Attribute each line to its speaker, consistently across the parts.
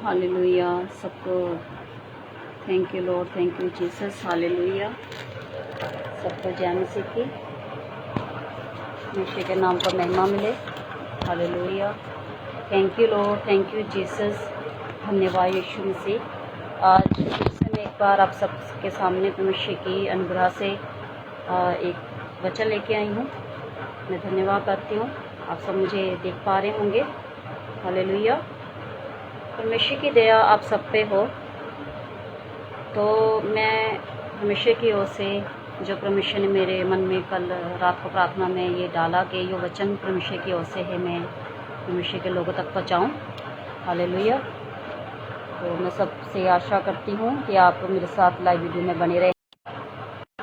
Speaker 1: Hallelujah. सबको thank you lord, thank you Jesus. Hallelujah. सबको जय मसीह की, यीशु के नाम पर महिमा मिले। Hallelujah. Thank you lord, thank you Jesus. धन्यवाद यीशु मसीह। आज फिर से मैं एक बार आप सबके सामने परमेश्वर की अनुग्रह से एक वचन लेके आई हूँ। मैं धन्यवाद करती हूँ, आप सब मुझे देख पा रहे होंगे। हालेलुया। परमेश्वर की दया आप सब पे हो। तो मैं परमेश्वर की ओर से जो परमेश्वर ने मेरे मन में कल रात को प्रार्थना में ये डाला कि ये वचन परमेश्वर की ओर से है, मैं परमेश्वर के लोगों तक पहुँचाऊँ। हालेलुया। तो मैं सबसे आशा करती हूँ कि आप मेरे साथ लाइव वीडियो में बने रहें।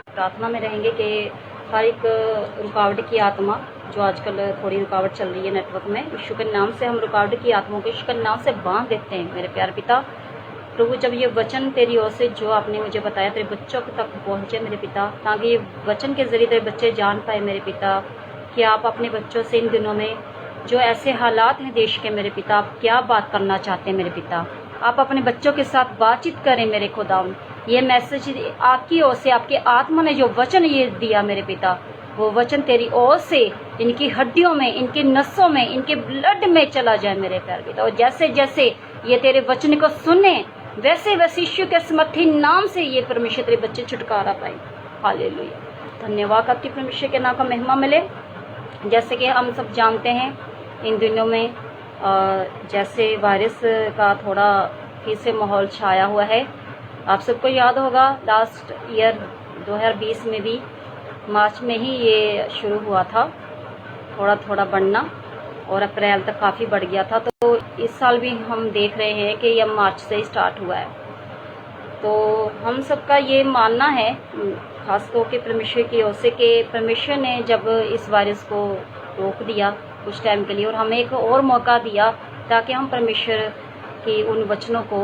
Speaker 1: प्रार्थना में रहेंगे कि हर एक रुकावट की आत्मा जो आजकल थोड़ी रुकावट चल रही है नेटवर्क में, यीशु के नाम से हम रुकावट की आत्माओं को यीशु के नाम से बांध देते हैं। मेरे प्यारे पिता प्रभु, जब ये वचन तेरी ओर से जो आपने मुझे बताया तेरे बच्चों तक पहुँचे मेरे पिता, ताकि ये वचन के ज़रिए तेरे बच्चे जान पाए मेरे पिता कि आप अपने बच्चों से इन दिनों में जो ऐसे हालात हैं देश के मेरे पिता, आप क्या बात करना चाहते हैं मेरे पिता। आप अपने बच्चों के साथ बातचीत करें मेरे खुदावन। ये मैसेज आपकी ओर से, आपके आत्मा ने जो वचन ये दिया मेरे पिता, वो वचन तेरी ओर से इनकी हड्डियों में, इनकी नसों में, इनके ब्लड में चला जाए मेरे प्यारे पिता। और जैसे जैसे ये तेरे वचन को सुने वैसे वैसे यीशु के समर्थी नाम से ये परमेश्वर तेरे बच्चे छुटकारा पाए। हालेलुया। धन्यवाद करती परमेश्वर के नाम का महिमा मिले। जैसे कि हम सब जानते हैं इन दिनों में जैसे वायरस का थोड़ा फिर से माहौल छाया हुआ है। आप सबको याद होगा लास्ट ईयर 2020 में भी मार्च में ही ये शुरू हुआ था थोड़ा थोड़ा बढ़ना, और अप्रैल तक काफ़ी बढ़ गया था। तो इस साल भी हम देख रहे हैं कि यह मार्च से ही स्टार्ट हुआ है। तो हम सबका ये मानना है खासतौर के परमेश्वर की ओर से कि परमेश्वर ने जब इस वायरस को रोक दिया कुछ टाइम के लिए और हमें एक और मौका दिया ताकि हम परमेश्वर की उन वचनों को,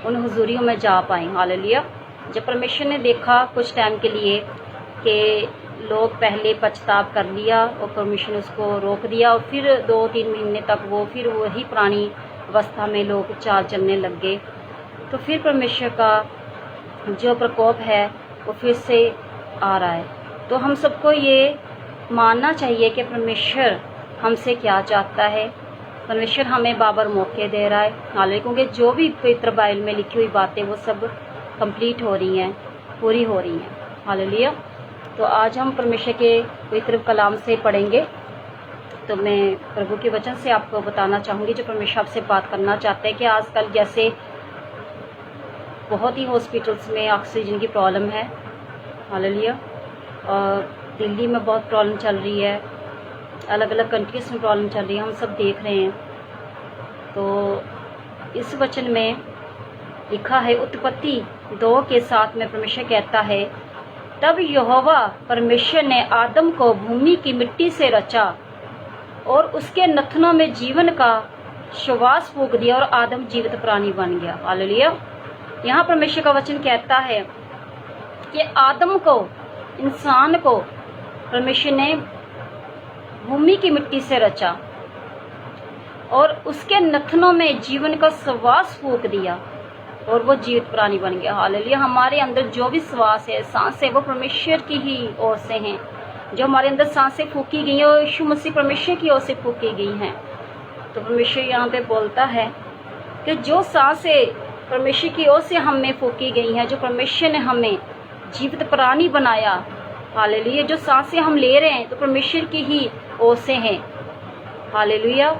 Speaker 1: उन हुजूरियों में जा पाएँ। हालेलुया। जब परमेश्वर ने देखा कुछ टाइम के लिए कि लोग पहले पछताव कर लिया और परमेश्वर ने उसको रोक दिया, और फिर 2-3 महीने तक वो फिर वही पुरानी अवस्था में लोग चाल चलने लग गए, तो फिर परमेश्वर का जो प्रकोप है वो फिर से आ रहा है। तो हम सबको ये मानना चाहिए कि परमेश्वर हमसे क्या चाहता है। परमेश्वर हमें बाबर मौके दे रहा है। हालांकि क्योंकि जो भी पवित्र बाइबल में लिखी हुई बातें वो सब कंप्लीट हो रही हैं, पूरी हो रही हैं। हालेलुया। तो आज हम परमेश्वर के पवित्र कलाम से पढ़ेंगे। तो मैं प्रभु के वचन से आपको बताना चाहूँगी जो परमेश्वर आपसे बात करना चाहते हैं कि आजकल जैसे बहुत ही हॉस्पिटल्स में ऑक्सीजन की प्रॉब्लम है। हालेलुया। और दिल्ली में बहुत प्रॉब्लम चल रही है, अलग अलग कंट्रीज में प्रॉब्लम चल रही है, हम सब देख रहे हैं। तो इस वचन में लिखा है उत्पत्ति 2 के 7 में परमेश्वर कहता है, तब यहोवा परमेश्वर ने आदम को भूमि की मिट्टी से रचा और उसके नथनों में जीवन का श्वास फूंक दिया और आदम जीवित प्राणी बन गया। हालेलुया। यहाँ परमेश्वर का वचन कहता है कि आदम को, इंसान को परमेश्वर ने भूमि की मिट्टी से रचा और उसके नथनों में जीवन का श्वास फूंक दिया और वो जीवित प्राणी बन गया। हालेलुया। हमारे अंदर जो भी श्वास है, सांस है, वो परमेश्वर की ही ओर से हैं। जो हमारे अंदर सांसें फूंकी गई हैं वो यीशु मसीह परमेश्वर की ओर से फूंकी गई हैं। तो परमेश्वर यहाँ पे बोलता है कि जो सांसें परमेश्वर की ओर से हमें फूंकी गई हैं, जो परमेश्वर ने हमें जीवित प्राणी बनाया, हालेलुया, जो सांसें हम ले रहे हैं तो परमेश्वर की ही ओर से हैं। हालेलुया।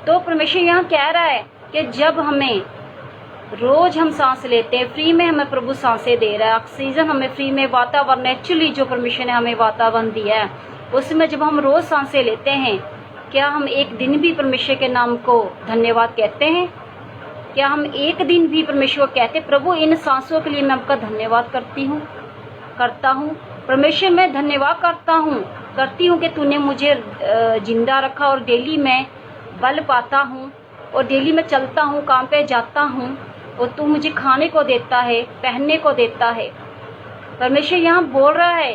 Speaker 1: तो परमेश्वर यहाँ कह रहा है कि जब हमें रोज हम सांस लेते हैं, फ्री में हमें प्रभु सांसें दे रहा है, ऑक्सीजन हमें फ्री में, वातावरण नेचुरली जो परमेश्वर ने हमें वातावरण दिया है उसमें जब हम रोज सांसें लेते हैं, क्या हम एक दिन भी परमेश्वर के नाम को धन्यवाद कहते हैं? क्या हम एक दिन भी परमेश्वर को कहते प्रभु इन सांसों के लिए मैं आपका धन्यवाद करता हूँ परमेश्वर, मैं धन्यवाद करती हूँ कि तूने मुझे जिंदा रखा और डेली मैं बल पाता हूँ और डेली मैं चलता हूँ, काम पे जाता हूँ और तू मुझे खाने को देता है, पहनने को देता है। परमेश्वर यहाँ बोल रहा है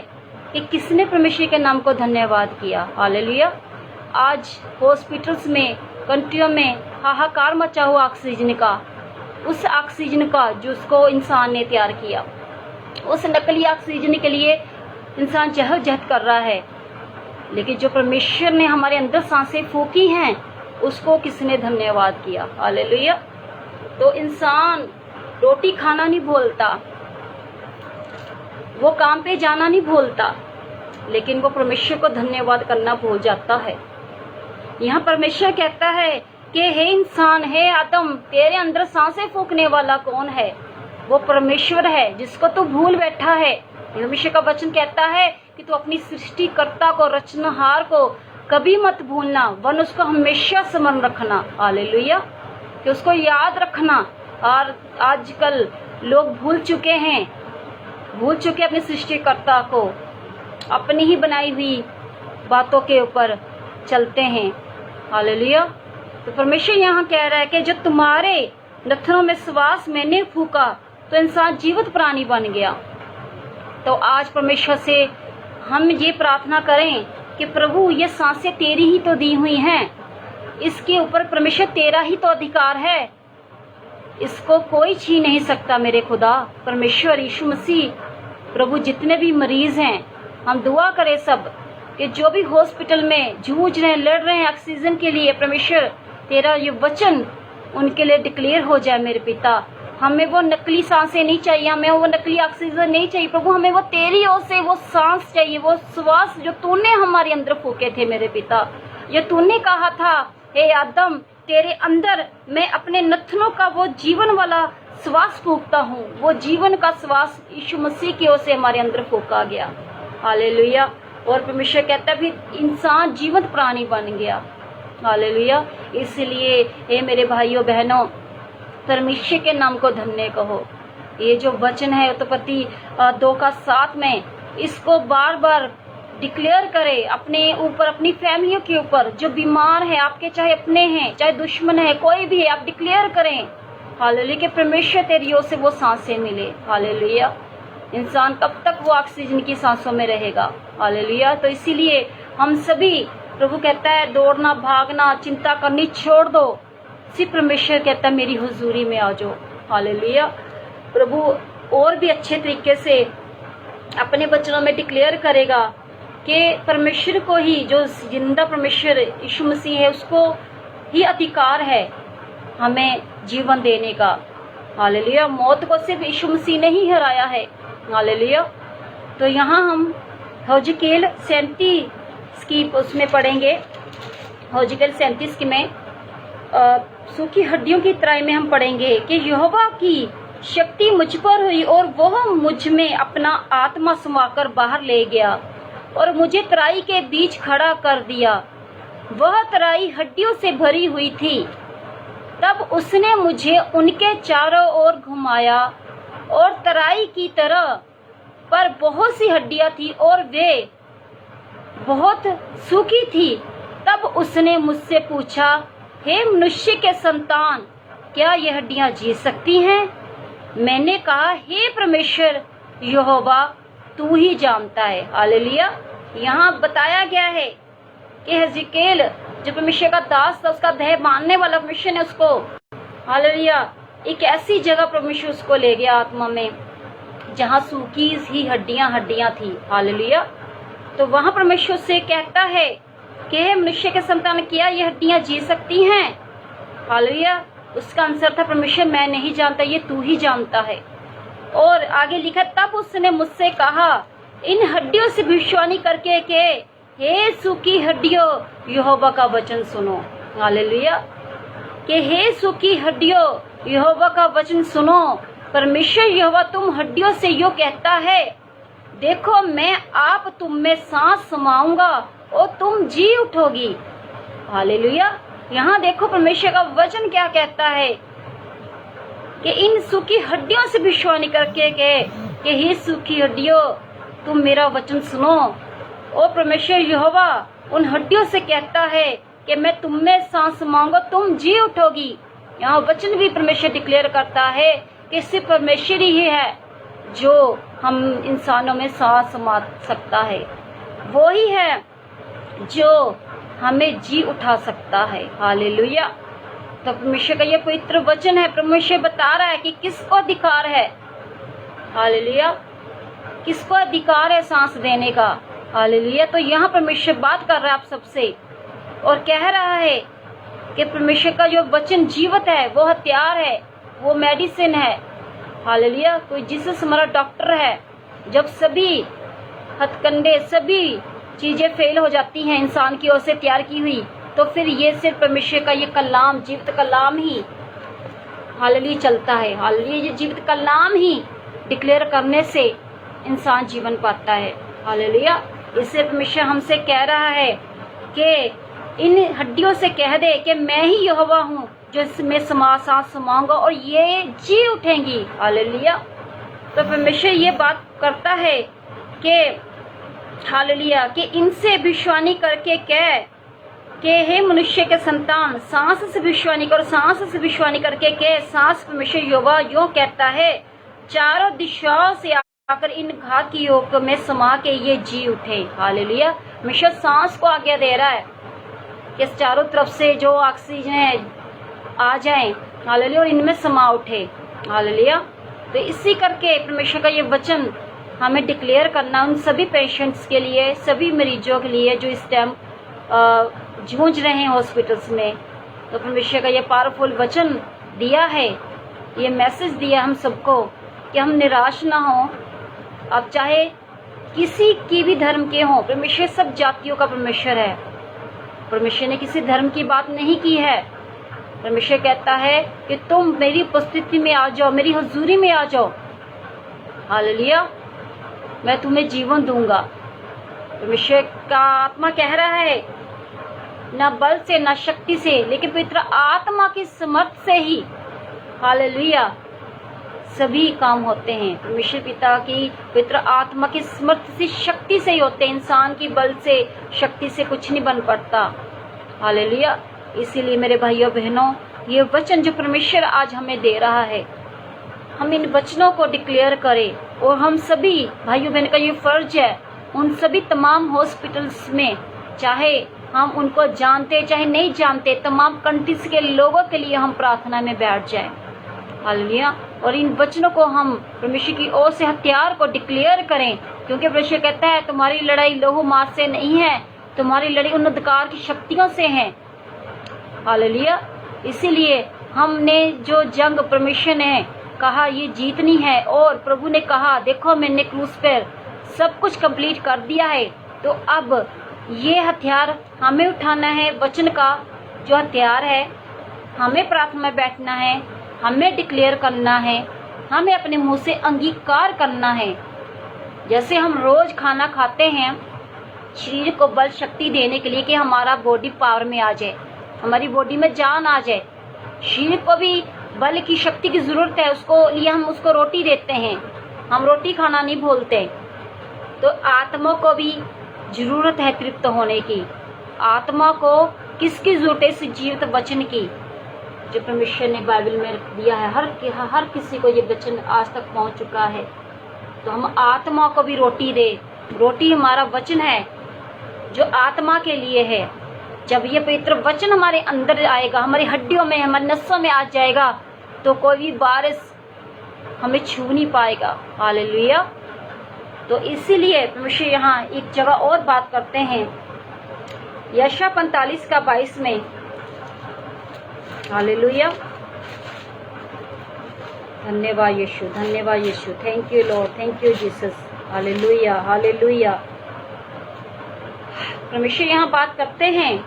Speaker 1: कि किसने परमेश्वर के नाम को धन्यवाद किया। हालेलुया। आज हॉस्पिटल्स में, कंट्रियों में हाहाकार मचा हुआ ऑक्सीजन का, उस ऑक्सीजन का जिसको इंसान ने तैयार किया। उस नकली ऑक्सीजन के लिए इंसान जहद कर रहा है, लेकिन जो परमेश्वर ने हमारे अंदर सांसें फूंकी हैं उसको किसने धन्यवाद किया। हालेलुया। तो इंसान रोटी खाना नहीं भूलता, वो काम पे जाना नहीं भूलता, लेकिन वो परमेश्वर को धन्यवाद करना भूल जाता है। यहाँ परमेश्वर कहता है कि हे इंसान, हे आदम, तेरे अंदर सांसें फूंकने वाला कौन है? वो परमेश्वर है जिसको तू भूल बैठा है। परमेश्वर का वचन कहता है कि तू अपनी सृष्टिकर्ता को, रचनहार को कभी मत भूलना, वन उसको हमेशा स्मरण रखना। हालेलुया। कि उसको याद रखना। और आजकल लोग भूल चुके अपने सृष्टिकर्ता को, अपनी ही बनाई हुई बातों के ऊपर चलते हैं। हालेलुया। तो परमेश्वर यहाँ कह रहा है कि जो तुम्हारे नथनों में श्वास मैंने फूका तो इंसान जीवित प्राणी बन गया। तो आज परमेश्वर से हम ये प्रार्थना करें कि प्रभु, ये सांसें तेरी ही तो दी हुई हैं, इसके ऊपर परमेश्वर तेरा ही तो अधिकार है, इसको कोई छीन नहीं सकता मेरे खुदा। परमेश्वर यीशु मसीह प्रभु, जितने भी मरीज हैं, हम दुआ करें सब कि जो भी हॉस्पिटल में जूझ रहे हैं, लड़ रहे हैं ऑक्सीजन के लिए, परमेश्वर तेरा ये वचन उनके लिए डिक्लेयर हो जाए मेरे पिता। हमें वो नकली सांसें नहीं चाहिए, हमें वो नकली ऑक्सीजन नहीं चाहिए प्रभु, हमें वो तेरी ओर से वो सांस चाहिए, वो श्वास जो तूने हमारे अंदर फूके थे मेरे पिता। ये तूने कहा था, हे आदम, तेरे अंदर मैं अपने नथनों का वो जीवन वाला श्वास फूकता हूँ। वो जीवन का श्वास यीशु मसीह की ओर से हमारे अंदर फूका गया। हालेलुया। और परमेश्वर कहता है फिर इंसान जीवंत प्राणी बन गया। हालेलुया। इसलिए हे मेरे भाइयों बहनों, परमेश्वर के नाम को धन्य कहो। ये जो वचन है उत्पत्ति 2:7 में, इसको बार बार डिक्लेयर करें अपने ऊपर, अपनी फैमिलियों के ऊपर। जो बीमार है आपके, चाहे अपने हैं चाहे दुश्मन है, कोई भी है, आप डिक्लेयर करें हालेलुया कि परमेश्वर तेरी ओर से वो सांसें मिले। हालेलुया। इंसान कब तक वो ऑक्सीजन की सांसों में रहेगा। हालेलुया। तो इसीलिए हम सभी, प्रभु कहता है दौड़ना, भागना, चिंता करनी छोड़ दो, सिर्फ परमेश्वर कहता है मेरी हुजूरी में आ जाओ। हालेलुया। प्रभु और भी अच्छे तरीके से अपने वचनों में डिक्लेयर करेगा कि परमेश्वर को ही, जो जिंदा परमेश्वर यीशु मसीह है, उसको ही अधिकार है हमें जीवन देने का। हालेलुया। मौत को सिर्फ यीशु मसीह ने ही हराया है। हालेलुया। तो यहाँ हम हजकेल 37 की उसमें पढ़ेंगे। हजकेल 37 की में सूखी हड्डियों की तराई में हम पढ़ेंगे कि यहोवा की शक्ति मुझ पर हुई और वह मुझ में अपना आत्मा समाकर बाहर ले गया और मुझे तराई के बीच खड़ा कर दिया। वह तराई हड्डियों से भरी हुई थी। तब उसने मुझे उनके चारों ओर घुमाया और तराई की तरह पर बहुत सी हड्डियां थी और वे बहुत सूखी थी। तब उसने मुझसे पूछा, हे मनुष्य के संतान, क्या ये हड्डियां जी सकती हैं? मैंने कहा, हे परमेश्वर यहोवा, तू ही जानता है। हालेलुया। यहाँ बताया गया है कि हजकेल जो परमेश्वर का दास था, उसका भय मानने वाला परमेश्वर ने उसको, हालेलुया, एक ऐसी जगह परमेश्वर उसको ले गया आत्मा में जहाँ सूखी ही हड्डियां थी। हालेलुया। तो वहां परमेश्वर से कहता है कि हे मनुष्य के संतान, क्या ये हड्डियां जी सकती हैं? हालेलुया। उसका आंसर था, परमेश्वर मैं नहीं जानता, ये तू ही जानता है। और आगे लिखा, तब उसने मुझसे कहा, इन हड्डियों से भविष्यवाणी करके के हे सूखी हड्डियों, यहोवा का वचन सुनो। हालेलुया। कि हे सूखी हड्डियों, यहोवा का वचन सुनो। परमेश्वर यहोवा तुम हड्डियों से यो कहता है, देखो मैं आप तुम में सांस समाऊंगा और तुम जी उठोगी। हालेलुया। यहाँ देखो परमेश्वर का वचन क्या कहता है कि इन सूखी हड्डियों से भविष्यवाणी करके कि हे सूखी हड्डियों, तुम मेरा वचन सुनो। और परमेश्वर यहोवा उन हड्डियों से कहता है कि मैं तुम में सांस समाऊंगा, तुम जी उठोगी। यहाँ वचन भी परमेश्वर डिक्लेयर करता है कि सिर्फ परमेश्वर ही है जो हम इंसानों में सांस समा सकता है, वो ही है जो हमें जी उठा सकता है। हालेलुया। तो परमेश्वर का ये पवित्र वचन है, परमेश्वर बता रहा है कि किसको अधिकार है, हालेलुया, किसको अधिकार है सांस देने का, हालेलुया। तो यहाँ परमेश्वर बात कर रहा है आप सबसे और कह रहा है कि परमेश्वर का जो वचन जीवित है, वो हथियार है, वो मेडिसिन है, हालेलुया। कोई जीसस हमारा डॉक्टर है। जब सभी हथकंडे, सभी चीजें फेल हो जाती हैं इंसान की ओर से तैयार की हुई, तो फिर ये सिर्फ परमेश्वर का ये कलाम, जीवित कलाम ही हालेलुया चलता है, हालेलुया। ये जीवित कलाम ही डिक्लेयर करने से इंसान जीवन पाता है, हालेलुया। इससे परमेश्वर हमसे कह रहा है कि इन हड्डियों से कह दे कि मैं ही यहोवा हूँ जो इसमें सांस समाऊंगा और ये जी उठेंगी, हालेलुया। तो परमेश्वर ये बात करता है कि हालेलुया कि इनसे भविष्यवाणी करके कह कि हे मनुष्य के संतान, सांस से भविष्यवाणी करो, सांस से भविष्यवाणी करके कह, सांस परमेश्वर यहोवा यूं कहता है, चारों दिशाओं से आकर इन घात की योग में समा के ये जी उठे, हालेलुया। परमेश्वर सांस को आज्ञा दे रहा है कि चारों तरफ से जो ऑक्सीजन आ जाए, हालेलुया, और इनमें समा उठे, हालेलुया। तो इसी करके परमेश्वर का ये वचन हमें डिक्लेयर करना उन सभी पेशेंट्स के लिए, सभी मरीजों के लिए जो इस टाइम जूझ रहे हैं हॉस्पिटल्स में। तो परमेश्वर का ये पावरफुल वचन दिया है, ये मैसेज दिया हम सबको कि हम निराश ना हो। अब चाहे किसी की भी धर्म के हों, परमेश्वर सब जातियों का परमेश्वर है। परमेश्वर ने किसी धर्म की बात नहीं की है। परमेश्वर कहता है कि तुम मेरी उपस्थिति में आ जाओ, मेरी हुजूरी में आ जाओ, हालेलुया, मैं तुम्हें जीवन दूंगा। परमेश्वर का आत्मा कह रहा है, ना बल से ना शक्ति से, लेकिन पवित्र आत्मा की समर्थ से ही, हालेलुया, सभी काम होते हैं। परमेश्वर पिता की पवित्र आत्मा की समर्थ से, शक्ति से ही होते हैं। इंसान की बल से, शक्ति से कुछ नहीं बन पड़ता, हालेलुया। इसीलिए मेरे भाइयों बहनों, ये वचन जो परमेश्वर आज हमें दे रहा है, हम इन वचनों को डिक्लेयर करें। और हम सभी भाइयों बहन का ये फर्ज है, उन सभी तमाम हॉस्पिटल्स में, चाहे हम उनको जानते चाहे नहीं जानते, तमाम कंट्रीज के लोगों के लिए हम प्रार्थना में बैठ जाएं, हालेलुया। और इन वचनों को हम परमेश्वर की ओर से हथियार को डिक्लेयर करें, क्योंकि परमेश्वर कहता है तुम्हारी लड़ाई लहू मांस से नहीं है, तुम्हारी लड़ाई उन अंधकार की शक्तियों से है, हालेलुया। इसीलिए हमने जो जंग परमेश्वर ने कहा ये जीतनी है, और प्रभु ने कहा देखो मैंने क्रूस पर सब कुछ कंप्लीट कर दिया है, तो अब ये हथियार हमें उठाना है। वचन का जो हथियार है, हमें प्रार्थना में बैठना है, हमें डिक्लेयर करना है, हमें अपने मुंह से अंगीकार करना है। जैसे हम रोज खाना खाते हैं शरीर को बल शक्ति देने के लिए कि हमारा बॉडी पावर में आ जाए, हमारी बॉडी में जान आ जाए। शरीर को भी बल की शक्ति की जरूरत है, उसको लिए हम उसको रोटी देते हैं, हम रोटी खाना नहीं भूलते। तो आत्मा को भी जरूरत है तृप्त होने की। आत्मा को किसकी जरूरत है? इस जीवित वचन की जो परमेश्वर ने बाइबल में दिया है। हर किसी को ये वचन आज तक पहुंच चुका है। तो हम आत्मा को भी रोटी दे। रोटी हमारा वचन है जो आत्मा के लिए है। जब ये पवित्र वचन हमारे अंदर आएगा, हमारी हड्डियों में, हमारे नसों में आ जाएगा, तो कोई भी बारिश हमें छू नहीं पाएगा, हालेलुया। तो इसीलिए परमेश्वर यहाँ एक जगह और बात करते हैं, यशायाह 45 का 22 में, हालेलुया। धन्यवाद यीशु, धन्यवाद यीशु, thank you lord, thank you Jesus, हालेलुया, हालेलुया। परमेश्वर यहाँ बात करते हैं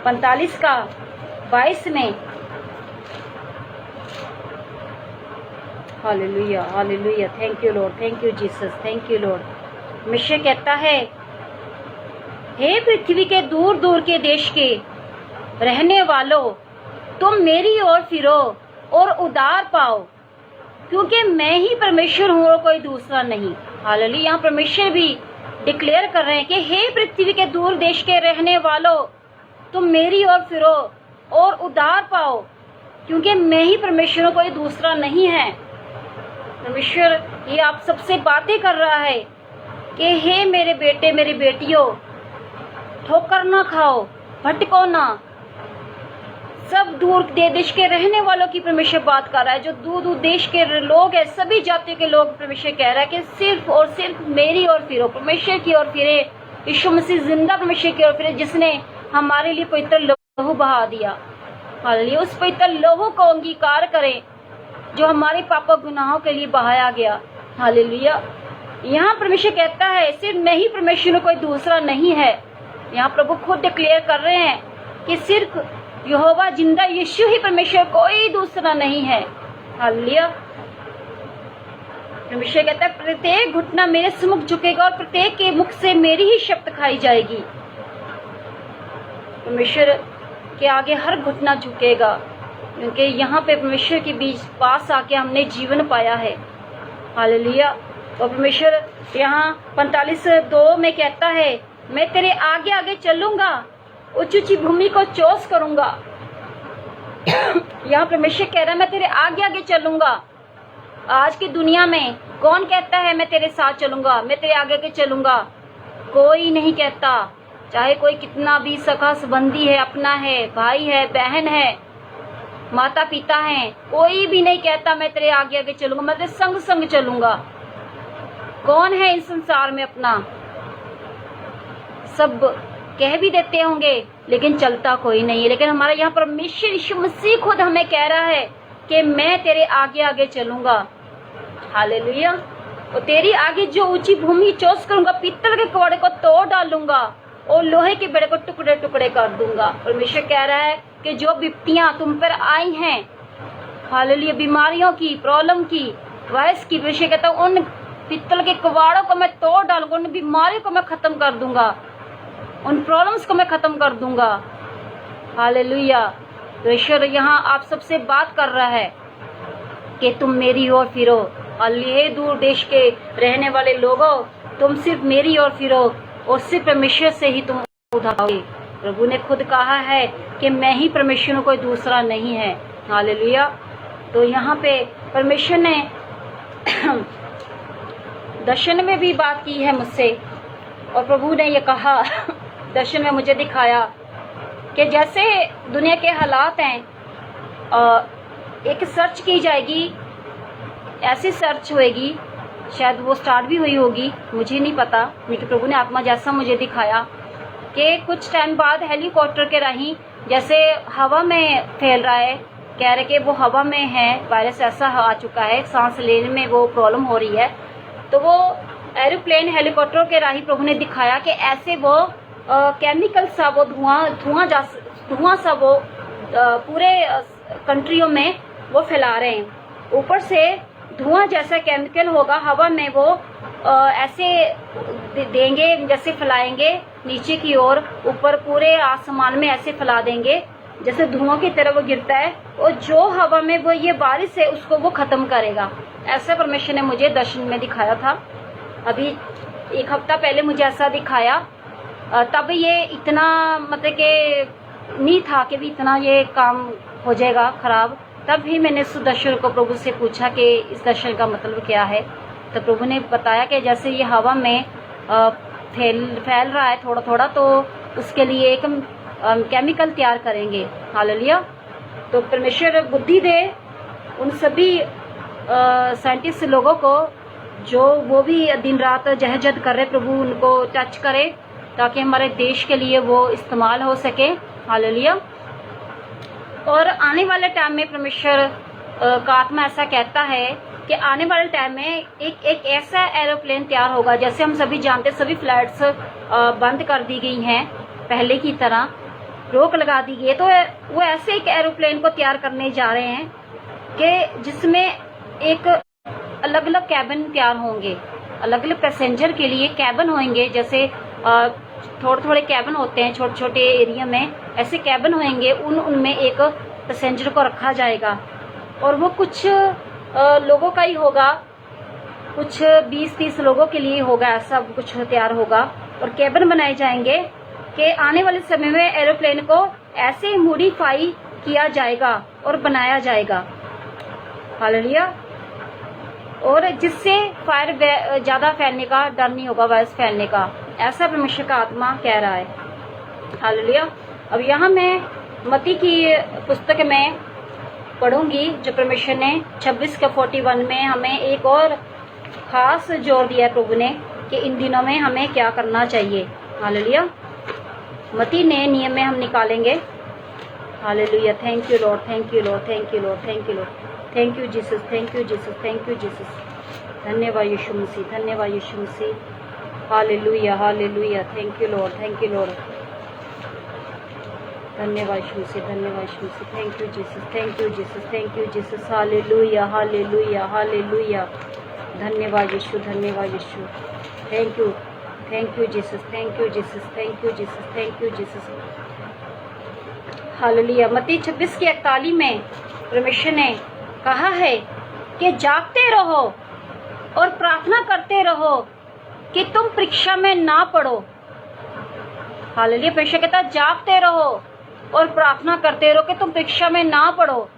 Speaker 1: 45 का 22 में, हालेलुया, हालेलुया, thank you lord, thank you Jesus, thank you lord. परमेश्वर कहता है, हे पृथ्वी के दूर दूर के देश के रहने वालों, तुम मेरी ओर फिरो और उद्धार पाओ, क्योंकि मैं ही परमेश्वर हूँ और कोई दूसरा नहीं। हालेलुया। यहाँ परमेश्वर भी डिक्लेयर कर रहे हैं कि हे पृथ्वी के दूर देश के रहने वालों, तुम मेरी ओर फिरो और उद्धार पाओ, क्योंकि मैं ही परमेश्वर हूँ, कोई दूसरा नहीं है। परमेश्वर ये आप सबसे बातें कर रहा है कि हे मेरे बेटे मेरी बेटियों, ठोकर ना खाओ, भटको ना, सब दूर देश के रहने वालों की परमेश्वर बात कर रहा है। जो दूर दूर देश के लोग हैं, सभी जातियों के लोग, परमेश्वर कह रहा है कि सिर्फ और सिर्फ मेरी ओर फिरो, परमेश्वर की ओर फिरे। यीशु मसीह जिंदा परमेश्वर की ओर फिरे, जिसने हमारे लिए पवित्र लहू बहा दिया। हालेलुया। उस पवित्र लहू को अंगीकार करें जो हमारे पाप गुनाहों के लिए बहाया गया। हालेलुया। यहाँ परमेश्वर कहता है सिर्फ मैं ही परमेश्वर, कोई दूसरा नहीं है। यहाँ प्रभु खुद डिक्लेयर कर रहे हैं कि सिर्फ यहोवा जिंदा यीशु ही परमेश्वर, कोई दूसरा नहीं है। हालेलुया। परमेश्वर कहता है प्रत्येक घुटना मेरे सम्मुख झुकेगा और प्रत्येक के मुख से मेरी ही शब्द खाई जाएगी। परमेश्वर के आगे हर घुटना झुकेगा, क्योंकि यहाँ पे परमेश्वर के बीच पास आके हमने जीवन पाया है। हालेलुया। और परमेश्वर यहाँ 45:2 में कहता है मैं तेरे आगे आगे चलूंगा, ऊंची ऊंची भूमि को चोस करूंगा। यहाँ परमेश्वर कह रहा है मैं तेरे आगे आगे चलूंगा। आज की दुनिया में कौन कहता है मैं तेरे साथ चलूंगा, मैं तेरे आगे आगे चलूंगा? कोई नहीं कहता, चाहे कोई कितना भी सखा संबंधी है, अपना है, भाई है, बहन है, माता पिता हैं, कोई भी नहीं कहता मैं तेरे आगे आगे चलूंगा, मैं तेरे संग संग चलूंगा। कौन है इस संसार में अपना? सब कह भी देते होंगे लेकिन चलता कोई नहीं है। लेकिन हमारा यहाँ परमेश्वर यीशु मसीह खुद हमें कह रहा है कि मैं तेरे आगे आगे चलूंगा। हालेलुया। और तेरी आगे जो ऊंची भूमि चोस करूंगा, पीतल के कवड़े को तोड़ डालूंगा और लोहे के बेड़े को टुकड़े टुकड़े कर दूंगा। परमेश्वर कह रहा है कि जो विपत्तियां तुम पर आई हैं, हालेलुया, बीमारियों की, प्रॉब्लम की, वायरस की, परमेश्वर कहता है उन पीतल के कवाड़ों को मैं तोड़ डालूंगा, उन बीमारियों को मैं खत्म कर दूंगा, उन प्रॉब्लम्स को मैं खत्म कर दूंगा। हालेलुया। तो ईश्वर यहाँ आप सबसे बात कर रहा है कि तुम मेरी ओर फिरो। हालेलुया। दूर देश के रहने वाले लोगों, तुम सिर्फ मेरी ओर फिरो और सिर्फ परमेश्वर से ही तुम उद्धार पाओगे। प्रभु ने खुद कहा है कि मैं ही परमेश्वर हूँ, कोई दूसरा नहीं है। हालेलुया। तो यहाँ पे परमेश्वर ने दर्शन में भी बात की है मुझसे, और प्रभु ने ये कहा, दर्शन में मुझे दिखाया कि जैसे दुनिया के हालात हैं, एक सर्च की जाएगी, ऐसी सर्च होएगी, शायद वो स्टार्ट भी हुई होगी, मुझे नहीं पता, लेकिन प्रभु ने आत्मा जैसा मुझे दिखाया कि कुछ टाइम बाद हेलीकॉप्टर के राही जैसे हवा में फैल रहा है, कह रहे कि वो हवा में है, वायरस ऐसा आ चुका है, सांस लेने में वो प्रॉब्लम हो रही है। तो वो एरोप्लेन हेलीकॉप्टर के राही प्रभु ने दिखाया कि ऐसे वो केमिकल सा, वो धुआं सा वो पूरे कंट्रियों में वो फैला रहे हैं। ऊपर से धुआं जैसा केमिकल होगा, हवा में वो ऐसे देंगे, जैसे फैलाएंगे नीचे की ओर, ऊपर पूरे आसमान में ऐसे फैला देंगे जैसे धुआं की तरह वो गिरता है, और जो हवा में वो ये बारिश है उसको वो खत्म करेगा। ऐसा परमेश्वर ने मुझे दर्शन में दिखाया था। अभी 1 हफ्ता पहले मुझे ऐसा दिखाया, तब ये इतना मतलब कि नहीं था कि भी इतना ये काम हो जाएगा खराब। तब भी मैंने उस दर्शन को प्रभु से पूछा कि इस दर्शन का मतलब क्या है। तो प्रभु ने बताया कि जैसे ये हवा में फैल रहा है थोड़ा थोड़ा, तो उसके लिए एक केमिकल तैयार करेंगे। हालेलुया। तो परमेश्वर बुद्धि दे उन सभी साइंटिस्ट लोगों को जो वो भी दिन रात जहजद कर रहे, प्रभु उनको टच करे ताकि हमारे देश के लिए वो इस्तेमाल हो सके। हालेलुया। और आने वाले टाइम में परमेश्वर का आत्मा ऐसा कहता है कि आने वाले टाइम में एक ऐसा एरोप्लेन तैयार होगा, जैसे हम सभी जानते, सभी फ्लाइट्स बंद कर दी गई हैं, पहले की तरह रोक लगा दी गई है। तो वो ऐसे एक एरोप्लेन को तैयार करने जा रहे हैं कि जिसमें एक अलग अलग कैबिन तैयार होंगे, अलग अलग पैसेंजर के लिए कैबिन होंगे। जैसे थोड़े थोड़े कैबिन होते हैं छोटे छोटे एरिया में, ऐसे कैबिन होंगे, उनमें एक पैसेंजर को रखा जाएगा, और वो कुछ लोगों का ही होगा, कुछ 20-30 लोगों के लिए होगा, ऐसा कुछ तैयार होगा। और कैबिन बनाए जाएंगे कि आने वाले समय में एरोप्लेन को ऐसे मॉडिफाई किया जाएगा और बनाया जाएगा। हालेलुया। और जिससे फायर ज़्यादा फैलने का डर नहीं होगा, वायरस फैलने का, ऐसा परमेश्वर का आत्मा कह रहा है। हालेलुया। अब यहाँ मैं मत्ती की पुस्तक में पढ़ूंगी जो परमेश्वर ने 26 का 41 में हमें एक और खास जोर दिया है प्रभु ने कि इन दिनों में हमें क्या करना चाहिए। हालेलुया। मत्ती नए नियम में हम निकालेंगे। हालेलुया। Thank you lord, thank you lord, thank you lord, thank you lord, thank you Jesus, thank you Jesus, thank you Jesus. धन्यवाद यीशु मसीह, धन्यवाद यीशु मसीह। हालेलुया, हालेलुया। Thank you lord, thank you lord. धन्यवाद यीशु मसीह, धन्यवाद यीशु मसीह। Thank you Jesus, thank you Jesus, thank you Jesus. हालेलुया, हालेलुया, हालेलुया। धन्यवाद यीशु, धन्यवाद यीशु। Thank you Jesus, thank you Jesus, thank you Jesus, thank you Jesus. Hallelujah. मत्ती 26 के 41 में परमेश्वर ने कहा है कि जागते रहो और प्रार्थना करते रहो कि तुम परीक्षा में ना पड़ो। हालेलुया। परमेश्वर कहता है जागते रहो और प्रार्थना करते रहो कि तुम परीक्षा में ना पड़ो।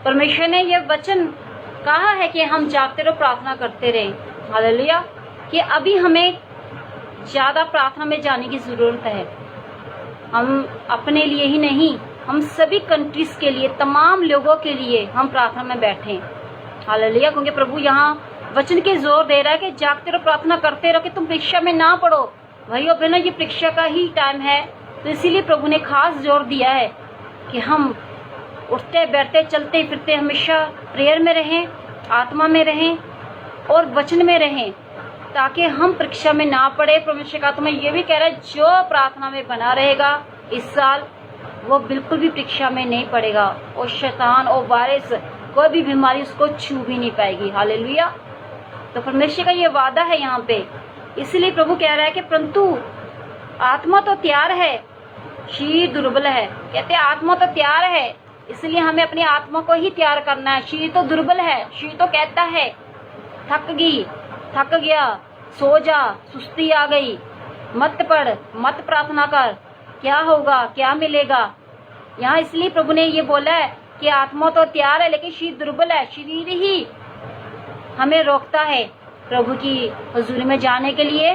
Speaker 1: परमेश्वर ने यह वचन कहा है कि हम जागते रहो, प्रार्थना करते रहें। हालेलुया। कि अभी हमें ज्यादा प्रार्थना में जाने की जरूरत है। हम अपने लिए ही नहीं, हम सभी कंट्रीज के लिए, तमाम लोगों के लिए हम प्रार्थना में बैठे। हालेलुया। क्योंकि प्रभु यहाँ वचन के जोर दे रहा है कि जागते रहो, प्रार्थना करते रहो कि तुम परीक्षा में ना पड़ो। भाइयों बहनों, ये परीक्षा का ही टाइम है, तो इसीलिए प्रभु ने खास जोर दिया है कि हम उठते बैठते चलते फिरते हमेशा प्रेयर में रहें, आत्मा में रहें और वचन में रहें, ताकि हम परीक्षा में ना पड़े। परमेश्वर का आत्मा ये भी कह रहा है जो प्रार्थना में बना रहेगा इस साल वो बिल्कुल भी परीक्षा में नहीं पड़ेगा, और शैतान और वायरस कोई भी बीमारी उसको छू भी नहीं पाएगी। हालेलुया। तो परमेश्वर का ये वादा है यहाँ पे। इसलिए प्रभु कह रहा है कि परंतु आत्मा तो तैयार है, शरीर दुर्बल है। कहते हैं आत्मा तो तैयार है, इसलिए हमें अपनी आत्मा को ही तैयार करना है। शरीर तो दुर्बल है, शरीर तो कहता है थक गई, थक गया, सो जा, सुस्ती आ गई, मत पढ़, मत प्रार्थना कर, क्या होगा, क्या मिलेगा। यहाँ इसलिए प्रभु ने ये बोला है कि आत्मा तो तैयार है लेकिन शरीर दुर्बल है। शरीर ही हमें रोकता है प्रभु की हुजूरी में जाने के लिए,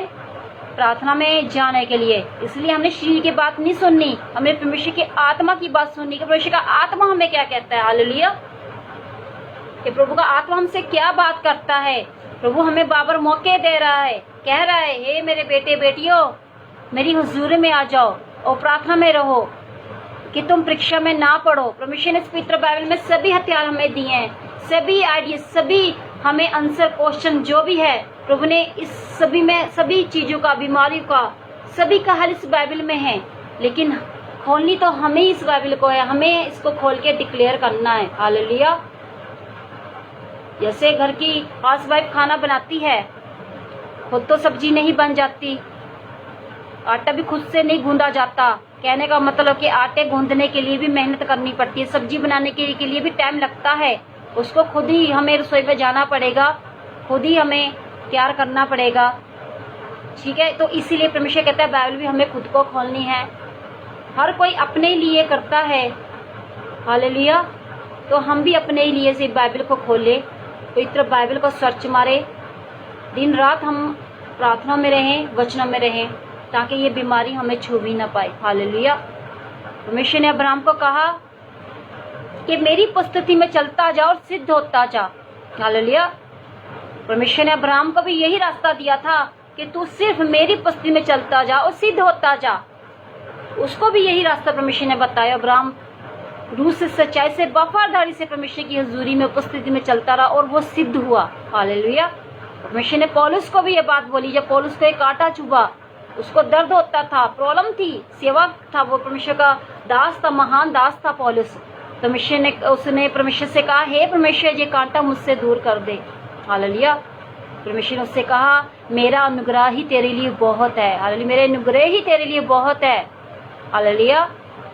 Speaker 1: प्रार्थना में जाने के लिए। इसलिए हमने शरीर की बात नहीं सुननी, हमें परमेश्वर की आत्मा की बात सुननी कि परमेश्वर का आत्मा हमें क्या कहता है। हालेलुया। कि प्रभु का आत्मा हमसे क्या बात करता है। प्रभु हमें बाबर मौके दे रहा है, कह रहा है हे मेरे बेटे बेटियों, मेरी हुजूरी में आ जाओ और प्रार्थना में रहो कि तुम परीक्षा में ना पड़ो। परमेश्वर ने इस पवित्र बाइबल में सभी हथियार हमें दिए हैं, सभी आइडिया, सभी हमें आंसर क्वेश्चन जो भी है प्रभु ने इस सभी में, सभी चीजों का, बीमारी का, सभी का हल इस बाइबल में है। लेकिन खोलनी तो हमें इस बाइबल को है, हमें इसको खोल के डिक्लेयर करना है। हालेलुया। जैसे घर की हाउसवाइफ खाना बनाती है, खुद तो सब्जी नहीं बन जाती, आटा भी खुद से नहीं गूंदा जाता। कहने का मतलब कि आटे गूंदने के लिए भी मेहनत करनी पड़ती है, सब्जी बनाने के लिए भी टाइम लगता है। उसको खुद ही हमें रसोई में जाना पड़ेगा, खुद ही हमें तैयार करना पड़ेगा। ठीक है। तो इसीलिए परमेश्वर कहता है बाइबल भी हमें खुद को खोलनी है। हर कोई अपने लिए करता है। हालेलुया। तो हम भी अपने लिए से बाइबल को खोले, पवित्र बाइबल को सर्च मारे, दिन रात हम प्रार्थना में रहें, वचनों में रहें, ताकि ये बीमारी हमें छू भी ना पाए। हालेलुया। परमेश्वर ने अब्राहम को कहा कि मेरी उपस्थिति में चलता जा और सिद्ध होता जा। हालेलुया। परमेश्वर ने अब्राहम को भी यही रास्ता दिया था कि तू सिर्फ मेरी उपस्थिति में चलता जा और सिद्ध होता जा। उसको भी यही रास्ता परमेश्वर ने बताया। अब्राहम रूह से, सच्चाई से, वफादारी से परमेश्वर की हुजूरी में, उपस्थिति में चलता रहा और वो सिद्ध हुआ। हालेलुया। परमेश्वर ने पौलुस को भी ये बात बोली। जब पौलुस को एक कांटा चुभा, उसको दर्द होता था, प्रॉब्लम थी, सेवक था, वो परमेश्वर का दास था, महान दास था पौलुस। परमेश्वर ने, उसने परमेश्वर से कहा हे परमेश्वर ये कांटा मुझसे दूर कर दे। हालेलुया। परमेश्वर ने उससे कहा मेरा अनुग्रह ही तेरे लिए बहुत है। हालेलुया। मेरे अनुग्रह ही तेरे लिए बहुत है। हालेलुया।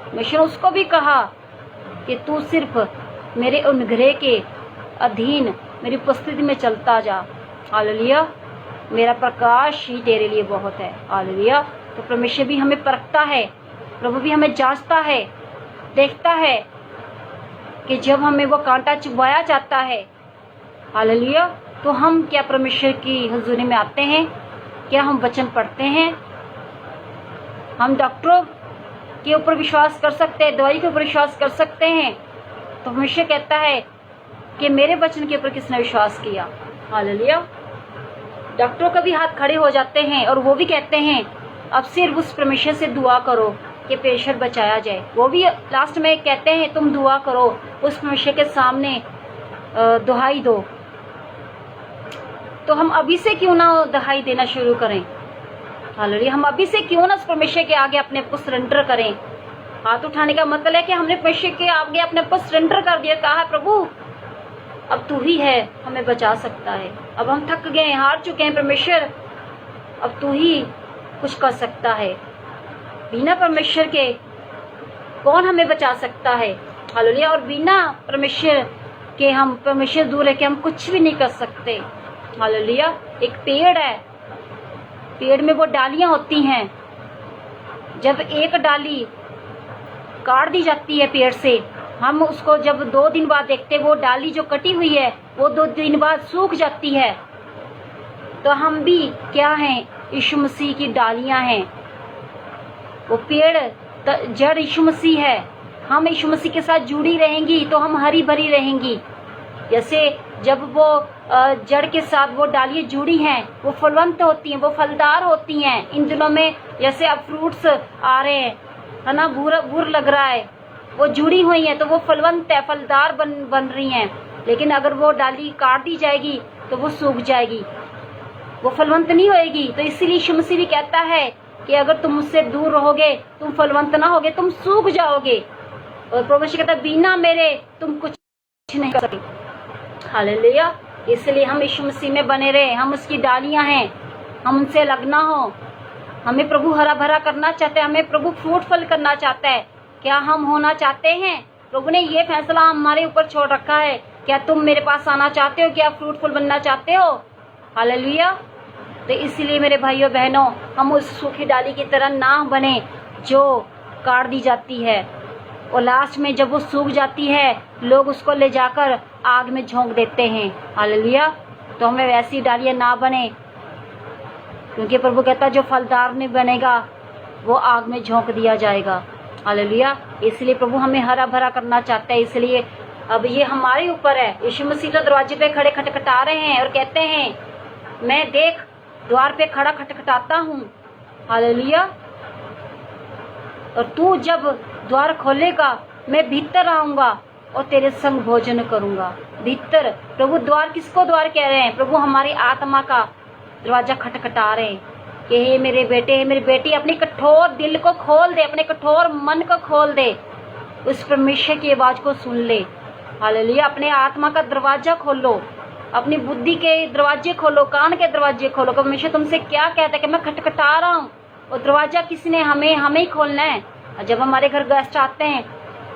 Speaker 1: परमेश्वर ने उसको भी कहा कि तू सिर्फ मेरे अनुग्रह के अधीन मेरी उपस्थिति में चलता जा। हालेलुया। मेरा प्रकाश ही तेरे लिए बहुत है। हालेलुया। तो परमेश्वर भी हमें परखता है, प्रभु भी हमें जांचता है, देखता है कि जब हमें वो कांटा चुभाया जाता है, हालेलुया, तो हम क्या परमेश्वर की हुजूरी में आते हैं, क्या हम वचन पढ़ते हैं। हम डॉक्टरों के ऊपर विश्वास कर सकते हैं, दवाई के ऊपर विश्वास कर सकते हैं। तो परमेश्वर कहता है कि मेरे वचन के ऊपर किसने विश्वास किया। हालेलुया। डॉक्टरों का भी हाथ खड़े हो जाते हैं और वो भी कहते हैं अब सिर्फ उस परमेश्वर से दुआ करो कि पेशेंट बचाया जाए। वो भी लास्ट में कहते हैं तुम दुआ करो, उस परमेश्वर के सामने दुहाई दो। तो हम अभी से क्यों ना दुहाई देना शुरू करें। हालेलुया। हम अभी से क्यों ना उस परमेश्वर के आगे अपने को सरेंडर करें। हाथ उठाने का मतलब है कि हमने परमेश्वर के आगे अपने को सरेंडर कर दिया, कहा प्रभु अब तू ही है हमें बचा सकता है। अब हम थक गए हैं, हार चुके हैं परमेश्वर, अब तू ही कुछ कर सकता है। बिना परमेश्वर के कौन हमें बचा सकता है। हालेलुया। और बिना परमेश्वर के हम, परमेश्वर दूर है कि हम कुछ भी नहीं कर सकते। हालेलुया। एक पेड़ है, पेड़ में वो डालियां होती हैं, जब एक डाली काट दी जाती है पेड़ से, हम उसको जब 2 दिन बाद देखते वो डाली जो कटी हुई है वो 2 दिन बाद सूख जाती है। तो हम भी क्या हैं, यीशु मसीह की डालियां हैं। वो पेड़ जड़ यीशु मसीह है। हम यीशु मसीह के साथ जुड़ी रहेंगी तो हम हरी भरी रहेंगी। जैसे जब वो जड़ के साथ वो डालियां जुड़ी हैं वो फलवंत होती हैं, वो फलदार होती हैं। इन दिनों में जैसे अब फ्रूट्स आ रहे हैं, है ना, बुर लग रहा है, वो जुड़ी हुई हैं तो वो फलवंत है, फलदार बन रही हैं। लेकिन अगर वो डाली काट दी जाएगी तो वो सूख जाएगी, वो फलवंत नहीं होएगी। तो इसीलिए यीशु मसीह भी कहता है कि अगर तुम मुझसे दूर रहोगे तुम फलवंत ना होगे, तुम सूख जाओगे। और परमेश्वर कहता है बिना मेरे तुम कुछ नहीं कर सकते। हालेलुया। इसलिए हम यीशु मसीह में बने रहे, हम उसकी डालियां हैं, हम उनसे लगना हो। हमें प्रभु हरा भरा करना चाहते हैं, हमें प्रभु फ्रूटफुल करना चाहता है। क्या हम होना चाहते हैं? प्रभु ने ये फैसला हमारे ऊपर छोड़ रखा है। क्या तुम मेरे पास आना चाहते हो? क्या फ्रूटफुल बनना चाहते हो? हालेलुया। तो इसलिए मेरे भाइयों बहनों, हम उस सूखी डाली की तरह ना बने जो काट दी जाती है और लास्ट में जब वो सूख जाती है लोग उसको ले जाकर आग में झोंक देते हैं। हालेलुया। तो हमें वैसी डालियां ना बने, क्योंकि प्रभु कहता है जो फलदार नहीं बनेगा वो आग में झोंक दिया जाएगा। हालेलुया। इसलिए प्रभु हमें हरा भरा करना चाहता है। इसलिए अब ये हमारे ऊपर है। यीशु मसीह तो दरवाजे पे खड़े खटखटा रहे हैं और कहते हैं मैं देख द्वार पे खड़ा खटखटाता हूँ। हालेलुया। और तू जब द्वार खोलेगा मैं भीतर आऊंगा और तेरे संग भोजन करूंगा। भीतर प्रभु द्वार किसको द्वार कह रहे हैं? प्रभु हमारी आत्मा का दरवाजा खटखटा रहे हैं कि हे मेरे बेटे, हे मेरी बेटी, अपने कठोर दिल को खोल दे, अपने कठोर मन को खोल दे, उस परमेश्वर की आवाज को सुन ले। हालेलुया। अपने आत्मा का दरवाजा खोलो, अपनी बुद्धि के दरवाजे खोलो, कान के दरवाजे खोलो। परमेश्वर तुमसे क्या कहता है कि मैं खटखटा रहा हूँ और दरवाजा किसने? हमें ही खोलना है। जब हमारे घर गेस्ट आते हैं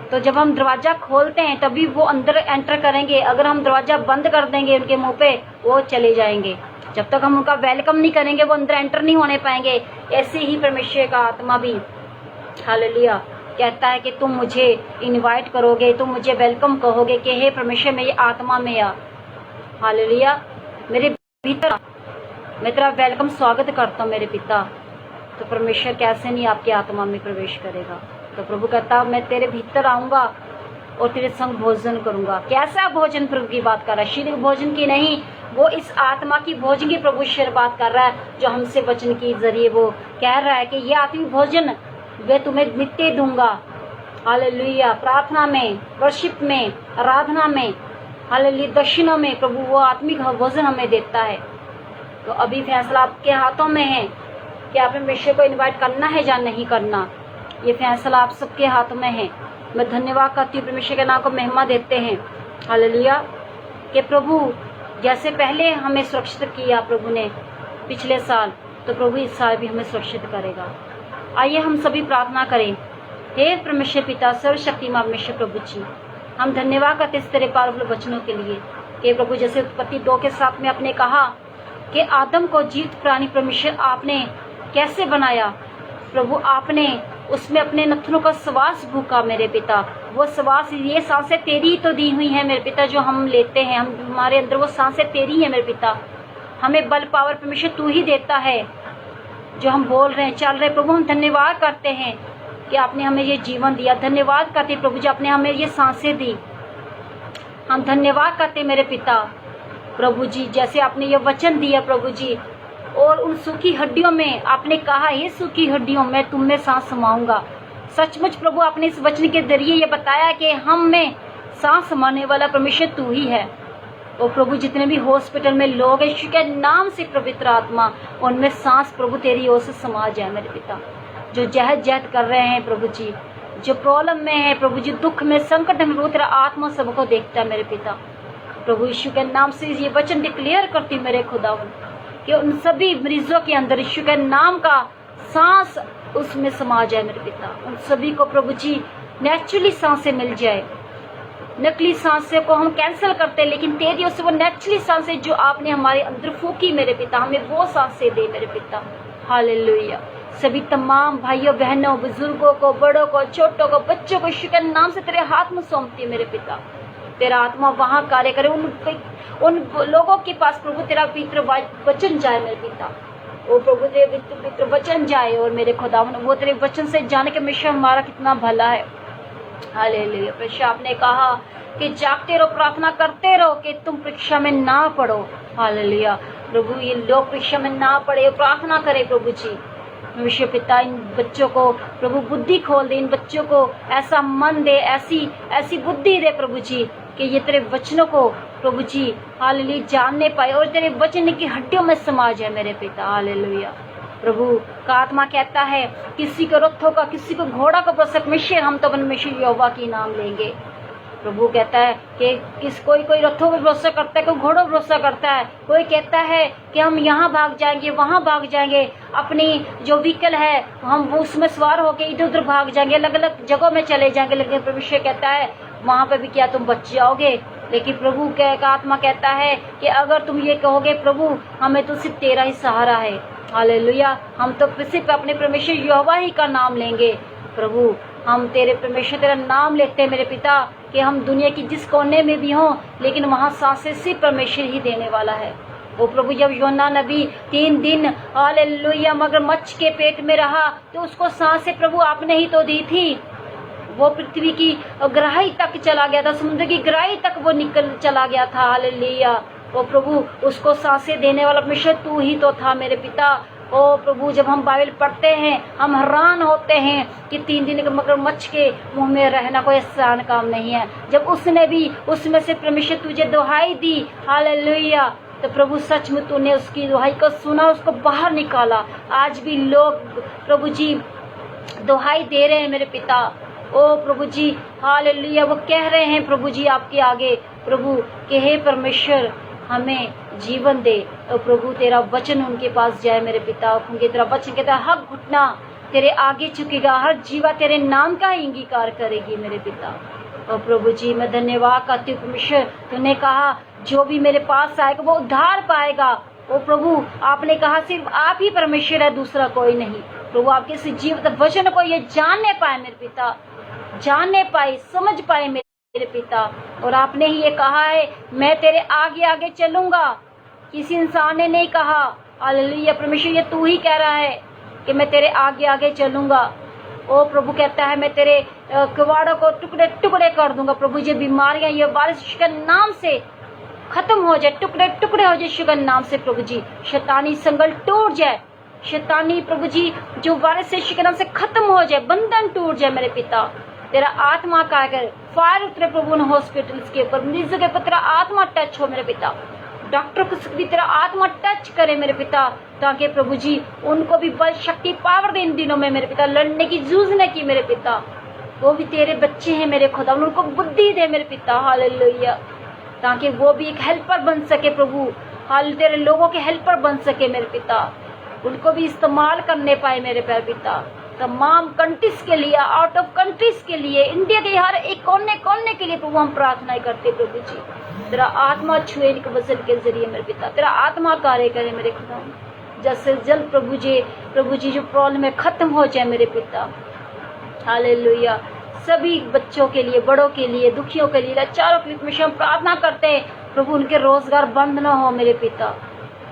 Speaker 1: तो जब हम दरवाजा खोलते हैं तभी वो अंदर एंटर करेंगे। अगर हम दरवाजा बंद कर देंगे उनके मुंह पे, वो चले जाएंगे। जब तक हम उनका वेलकम नहीं करेंगे वो अंदर एंटर नहीं होने पाएंगे। ऐसे ही परमेश्वर का आत्मा भी, हालेलुया, कहता है कि तुम मुझे इनवाइट करोगे, तुम मुझे वेलकम कहोगे कि हे परमेश्वर मेरी आत्मा में आ। हालेलुया। मेरे भीतर मैं तेरा वेलकम स्वागत करता हूँ मेरे पिता। तो परमेश्वर कैसे नहीं आपकी आत्मा में प्रवेश करेगा। तो प्रभु कहता मैं तेरे भीतर आऊँगा और तेरे संग भोजन करूँगा। कैसा भोजन प्रभु की बात कर रहा है? शरीर भोजन की नहीं, वो इस आत्मा की भोजन की प्रभु ईश्वर बात कर रहा है, जो हमसे वचन के जरिए वो कह रहा है कि ये आत्मिक भोजन वे तुम्हें नित्य दूंगा। हालेलुया। प्रार्थना में, वर्शिप में, आराधना में, हालेलुया, दर्शनों में प्रभु वो आत्मिक भोजन हमें देता है। तो अभी फैसला आपके हाथों में है कि आप परमेश्वर को इनवाइट करना है या नहीं करना। ये फैसला आप सबके हाथों में है। मैं धन्यवाद करती हूँ, परमेश्वर के नाम को महिमा देते हैं। हालेलुया। कि प्रभु जैसे पहले हमें सुरक्षित किया प्रभु ने पिछले साल, तो प्रभु इस साल भी हमें सुरक्षित करेगा। आइए हम सभी प्रार्थना करें। हे परमेश्वर पिता सर्वशक्तिमान परमेश्वर प्रभु जी, हम धन्यवाद करते इस तेरे पावरफुल वचनों के लिए कि प्रभु जैसे उत्पत्ति 2 के 7 में आपने कहा कि आदम को जीवित प्राणी परमेश्वर आपने कैसे बनाया। प्रभु आपने उसमें अपने नथनों का श्वास भूका मेरे पिता। वो श्वास, ये सांसें तेरी ही तो दी हुई हैं मेरे पिता, जो हम लेते हैं, हमारे अंदर वो सांसें तेरी हैं मेरे पिता। हमें बल पावर परमेश्वर तू ही देता है, जो हम बोल रहे हैं, चल रहे। प्रभु हम धन्यवाद करते हैं कि आपने हमें ये जीवन दिया। धन्यवाद करते प्रभु जी, आपने हमें ये सांसें दी। हम धन्यवाद करते मेरे पिता प्रभु जी, जैसे आपने ये वचन दिया प्रभु जी, और उन सूखी हड्डियों में आपने कहा, ये सूखी हड्डियों मैं तुम में सांस समाऊंगा। सचमुच प्रभु आपने इस वचन के जरिए ये बताया कि हम में सांस समाने वाला परमेश्वर तू ही है। और प्रभु जितने भी हॉस्पिटल में लोग हैं, यीशु के नाम से पवित्र आत्मा उनमें सांस प्रभु तेरी ओर से समा जाए मेरे पिता। जो जहद जहद कर रहे हैं प्रभु जी, जो प्रॉब्लम में है प्रभु जी, दुख में, संकट में, प्रभु तेरा आत्मा सबको देखता है मेरे पिता। प्रभु यीशु के नाम से ये वचन डिक्लेयर करती मेरे खुदावन कि उन सभी मरीजों के अंदर यीशु के नाम का सांस उसमें समा जाए मेरे पिता। उन सभी को प्रभु जी नेचुरली सांसें मिल जाए। नकली सांसें को हम कैंसिल करते हैं, लेकिन तेरी ओर से वो नेचुरली सांसें जो आपने हमारे अंदर फूकी मेरे पिता, हमें वो सांसें दे मेरे पिता। हालेलुया। सभी तमाम भाइयों बहनों, बुजुर्गों को, बड़ों को, छोटों को, बच्चों को यीशु के नाम से तेरे हाथ में सौंपती है मेरे पिता। तेरा आत्मा वहाँ कार्य करे, उन लोगों के पास प्रभु तेरा पवित्र वचन जाए मेरे पिता। वो प्रभु तेरे पवित्र वचन जाए, और मेरे खुदावन वो तेरे वचन से जाने के मिशन हमारा कितना भला है। हालेलुया। परीक्षा आपने कहा कि जागते रहो, प्रार्थना करते रहो कि तुम परीक्षा में ना पड़ो। हालेलुया। प्रभु ये लोग परीक्षा में ना पड़े, प्रार्थना करे प्रभु जी। विश्व पिता इन बच्चों को प्रभु बुद्धि खोल दे, इन बच्चों को ऐसा मन दे, ऐसी बुद्धि दे प्रभु जी कि ये तेरे वचनों को प्रभु जी हालेलुया जानने पाए, और तेरे वचन की हड्डियों में समा जाए मेरे पिता। हालेलुया। प्रभु का आत्मा कहता है किसी को रथों का, किसी को घोड़ा का भरोसा मिश्र, हम तो परमेश्वर यहोवा की नाम लेंगे। प्रभु कहता है कि कोई रथों पर भरोसा करता है, कोई घोड़ों पर भरोसा करता है, कोई कहता है कि हम यहाँ भाग जाएंगे, वहाँ भाग जाएंगे, अपनी जो व्हीकल है हम उसमें सवार होके इधर उधर भाग जाएंगे, अलग अलग जगहों में चले जाएंगे। लेकिन परमेश्वर कहता है वहाँ पे भी क्या तुम बच जाओगे? लेकिन प्रभु का आत्मा कहता है कि अगर तुम ये कहोगे प्रभु हमें तो सिर्फ तेरा ही सहारा है। हालेलुया। हम तो सिर्फ अपने परमेश्वर यहोवा ही का नाम लेंगे। प्रभु हम तेरे परमेश्वर तेरा नाम लेते हैं मेरे पिता कि हम दुनिया की जिस कोने में भी हों, लेकिन वहाँ सांसें सिर्फ परमेश्वर ही देने वाला है। वो प्रभु जब योना नबी 3 दिन हालेलुया मगरमच्छ के पेट में रहा तो उसको सांसें प्रभु आपने ही तो दी थी। वो पृथ्वी की गहराई तक चला गया था, समुद्र की गहराई तक वो निकल चला गया था। हालेलुया। वो प्रभु उसको सांसें देने वाला परमेश्वर तू ही तो था मेरे पिता। ओ प्रभु जब हम बाइबल पढ़ते हैं हम हैरान होते हैं कि 3 दिन के मगरमच्छ के मुंह में रहना कोई आसान काम नहीं है। जब उसने भी उसमें से परमेश्वर तुझे दुहाई दी, हालेलुया, तो प्रभु सच में तूने उसकी दुहाई को सुना, उसको बाहर निकाला। आज भी लोग प्रभु जी दुहाई दे रहे हैं मेरे पिता। ओ प्रभु जी हालेलुया, वो कह रहे हैं प्रभु जी आपके आगे प्रभु कि हे परमेश्वर हमें जीवन दे। तो प्रभु तेरा वचन उनके पास जाए मेरे पिता, क्योंकि तेरा वचन कहता है हर घुटना तेरे आगे झुकेगा, हर जीवा तेरे नाम का ही अंगीकार करेगी मेरे पिता। और प्रभु जी मैं धन्यवाद करती हूँ परमेश्वर, तूने कहा जो भी मेरे पास आएगा वो उद्धार पाएगा। ओ प्रभु आपने कहा सिर्फ आप ही परमेश्वर है, दूसरा कोई नहीं। प्रभु आपके इस जीवित वचन को ये जानने पाए मेरे पिता, जानने पाए, समझ पाए मेरे पिता। और आपने ही ये कहा है मैं तेरे आगे आगे चलूंगा, किसी इंसान ने नहीं कहा। हालेलुया परमेश्वर ये तू ही कह रहा है कि मैं तेरे आगे आगे चलूंगा। ओ प्रभु कहता है मैं तेरे किवाड़ों को टुकड़े टुकड़े कर दूंगा। प्रभु ये बीमारियां ये वायरस के नाम से खत्म हो जाए, टुकड़े टुकड़े हो जाए यीशु के नाम से। प्रभु जी शैतानी संगल टूट जाए, शैतानी प्रभु जी जो वायरस से यीशु के नाम से खत्म हो जाए, बंधन टूट जाए मेरे पिता। तेरा आत्मा का कर फायर उतरे प्रभु हॉस्पिटल्स के ऊपर, मरीजों के ऊपर तेरा आत्मा टच हो मेरे पिता। डॉक्टर को भी तेरा आत्मा टच करे मेरे पिता, ताकि प्रभु जी उनको भी बल शक्ति पावर दे इन दिनों में मेरे पिता, लड़ने की जूझने की मेरे पिता। वो भी तेरे बच्चे हैं मेरे खुदा, उनको बुद्धि दे मेरे पिता। हालेलुया, ताकि वो भी एक हेल्पर बन सके प्रभु। हाल तेरे लोगों के हेल्पर बन सके मेरे पिता, उनको भी इस्तेमाल करने पाए मेरे प्यारे पिता। तमाम कंट्रीज के लिए, आउट ऑफ कंट्रीज के लिए, इंडिया के हर एक कोने कोने के लिए प्रभु हम प्रार्थना करते प्रभु जी। तेरा आत्मा छुए इनके वचन के जरिए मेरे पिता, तेरा आत्मा कार्य करे मेरे खुदा। जैसे जल्द प्रभु जी जो प्रॉब्लम है खत्म हो जाए मेरे पिता। हालेलुया, सभी बच्चों के लिए, बड़ों के लिए, दुखियों के लिए, लाचारों के लिए हम प्रार्थना करते हैं प्रभु उनके रोजगार बंद ना हो मेरे पिता।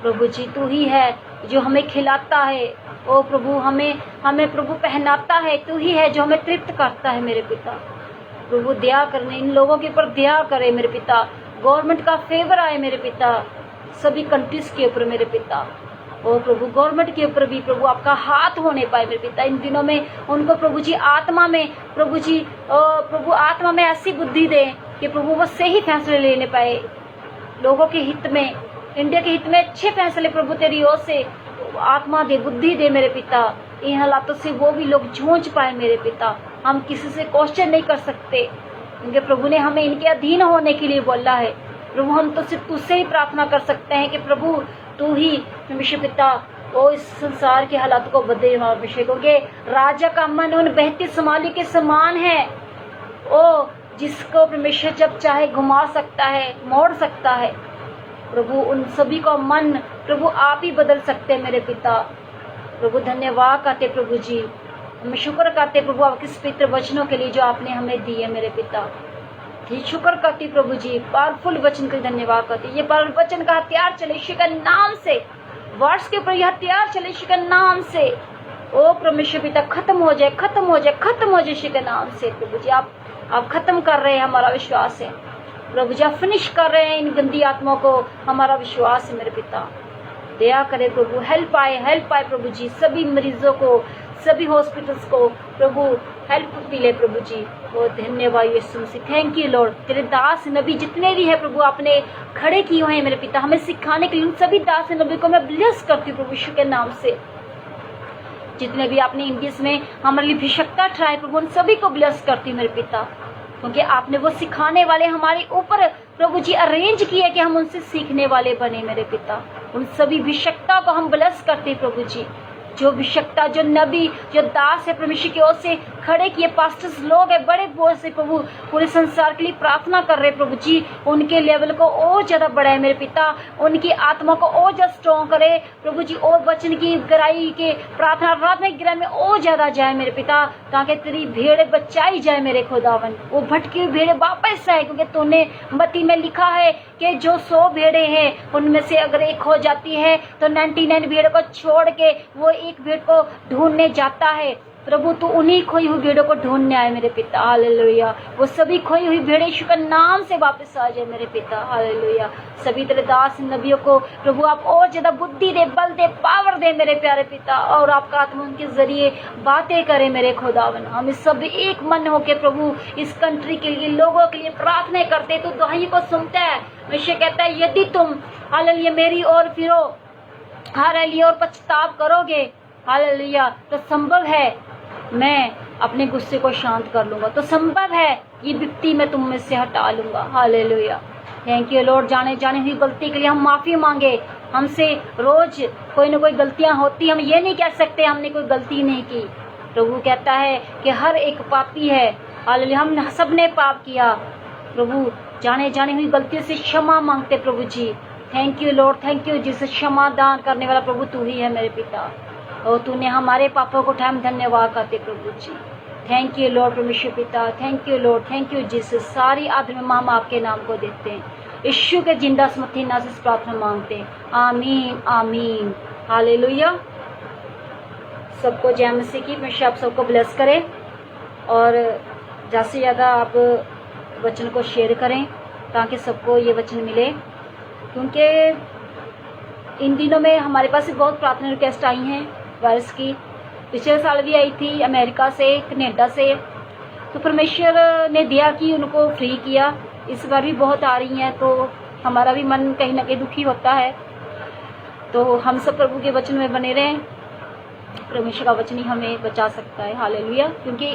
Speaker 1: प्रभु जी तू ही है जो हमें खिलाता है। ओ प्रभु, हमें हमें प्रभु पहनाता है, तू ही है जो हमें तृप्त करता है मेरे पिता। प्रभु दया करने, इन लोगों के ऊपर दया करे मेरे पिता। गवर्नमेंट का फेवर आए मेरे पिता, सभी कंट्रीज के ऊपर मेरे पिता। ओ प्रभु, गवर्नमेंट के ऊपर भी प्रभु आपका हाथ होने पाए मेरे पिता। इन दिनों में उनको प्रभु जी आत्मा में, प्रभु जी प्रभु आत्मा में ऐसी बुद्धि दे कि प्रभु वो सही फैसले लेने पाए लोगों के हित में, इंडिया के हित में अच्छे फैसले प्रभु तेरी ओर से आत्मा दे, बुद्धि दे मेरे पिता। इन हालातों से वो भी लोग जूझ पाए मेरे पिता। हम किसी से क्वेश्चन नहीं कर सकते क्योंकि प्रभु ने हमें इनके अधीन होने के लिए बोला है। प्रभु हम तो सिर्फ तुझसे ही प्रार्थना कर सकते हैं कि प्रभु तू ही परमेश्वर पिता ओ इस संसार के हालात को बदले परमेश्वर, क्योंकि राजा का मन उन बहती समाली के समान है ओ जिसको परमेश्वर जब चाहे घुमा सकता है, मोड़ सकता है। प्रभु उन सभी का मन प्रभु आप ही बदल सकते हैं मेरे पिता। प्रभु धन्यवाद करते प्रभु जी, हम शुक्र करते प्रभु आपके इस पवित्र वचनों के लिए जो आपने हमें दिए मेरे पिता। ठीक शुक्र करती प्रभु जी, पावरफुल वचन के धन्यवाद करती। ये पावरफुल वचन का हथियार चले यीशु के नाम से, वर्ष के ऊपर यह हथियार चले यीशु के नाम से। ओ परमेश्वर पिता खत्म हो जाए, खत्म हो जाए, खत्म हो जाए यीशु के नाम से। प्रभु जी आप खत्म कर रहे हैं, हमारा विश्वास है प्रभु जी। आप फिनिश कर रहे हैं इन गंदी आत्माओं को, हमारा विश्वास है मेरे पिता। दया करे प्रभु, हेल्प आए प्रभु जी। सभी मरीजों को, सभी हॉस्पिटल्स को प्रभु हेल्प मिले प्रभु जी। वो धन्यवाद यीशु मसीह, थैंक यू लॉर्ड। तेरे दास नबी जितने भी है प्रभु आपने खड़े किए हुए हैं मेरे पिता हमें सिखाने के लिए, उन सभी दास नबी को मैं ब्लेस करती हूँ प्रभु यीशु के नाम से। जितने भी आपने इंडियस में हमारे लिए भिषकता ठहराए प्रभु उन सभी को ब्लेस करती हूँ मेरे पिता, क्योंकि आपने वो सिखाने वाले हमारे ऊपर प्रभु जी अरेंज किए कि हम उनसे सीखने वाले बने मेरे पिता। उन सभी भिषकता को हम ब्लेस करते प्रभु जी। जो भिषकता, जो नबी, जो दास है परमेश्वर की ओर से खड़े किए पास्टर्स लोग है बड़े बोझ से प्रभु पूरे संसार के लिए प्रार्थना कर रहे प्रभु जी, उनके लेवल को और ज्यादा बढ़ाए मेरे पिता। उनकी आत्मा को और ज्यादा स्ट्रॉन्ग करे प्रभु जी, और वचन की गहराई के प्रार्थना रात में गहराई में और ज्यादा जाए मेरे पिता, ताकि तेरी भेड़े बचाई जाए मेरे खुदावन। वो भटकी हुई भेड़े वापस आए, क्योंकि तूने मत्ती में लिखा है कि जो 100 भेड़े हैं उनमें से अगर एक हो जाती है तो 99 भेड़ों को छोड़ के वो एक भेड़ को ढूंढने जाता है। प्रभु तू उन्हीं खोई हुई भेड़ों को ढूंढने आए मेरे पिता, हालेलुया। वो सभी खोई हुई भेड़े यीशु के नाम से वापस आ जाए मेरे पिता, हालेलुया। सभी तेरे दास नबियों को प्रभु आप और ज्यादा बुद्धि दे, बल दे, पावर दे मेरे प्यारे पिता, और आपका आत्मा उनके जरिए बातें करे मेरे खुदावन। हम इस सब एक मन होके प्रभु इस कंट्री के लिए, लोगों के लिए प्रार्थना करते तो दुआई को सुनता है। विषय कहता है यदि तुम हालेलुया मेरी ओर फिरो, हालेलुया, और पछताव करोगे, हालेलुया, तो संभव है मैं अपने गुस्से को शांत कर लूंगा, तो संभव है ये विपत्ति मैं तुम में से हटा लूंगा, हालेलुया। Thank you Lord. जाने हुई गलती के लिए हम माफी मांगे। हमसे रोज कोई ना कोई गलतियां होती, हम ये नहीं कह सकते हमने कोई गलती नहीं की। प्रभु कहता है कि हर एक पापी है, हालेलुया, हम सबने पाप किया। प्रभु जाने हुई गलतियों से क्षमा मांगते प्रभु जी। Thank you lord, thank you जिसे क्षमा दान करने वाला प्रभु तू ही है मेरे पिता, और तूने हमारे पापों को उठाया, धन्यवाद करते प्रभु जी। थैंक यू लॉर्ड परमेश्वर पिता, thank you lord, thank you जिसे सारी आदमी हम आपके नाम को देते हैं, यीशु के जिंदा समर्थी नाम से प्रार्थना मांगते हैं, आमीन आमीन, हालेलुया। सबको जय मसीह की। परमेश्वर आप सबको ब्लेस करे, और ज़्यादा से ज़्यादा आप वचन को शेयर करें ताकि सबको ये वचन मिले, क्योंकि इन दिनों में हमारे पास बहुत प्रार्थना रिक्वेस्ट आई हैं वायरस की। पिछले साल भी आई थी अमेरिका से, कनाडा से, तो परमेश्वर ने दिया कि उनको फ्री किया। इस बार भी बहुत आ रही हैं, तो हमारा भी मन कहीं ना कहीं दुखी होता है। तो हम सब प्रभु के वचन में बने रहें, परमेश्वर का वचन ही हमें बचा सकता है, हालेलुया। क्योंकि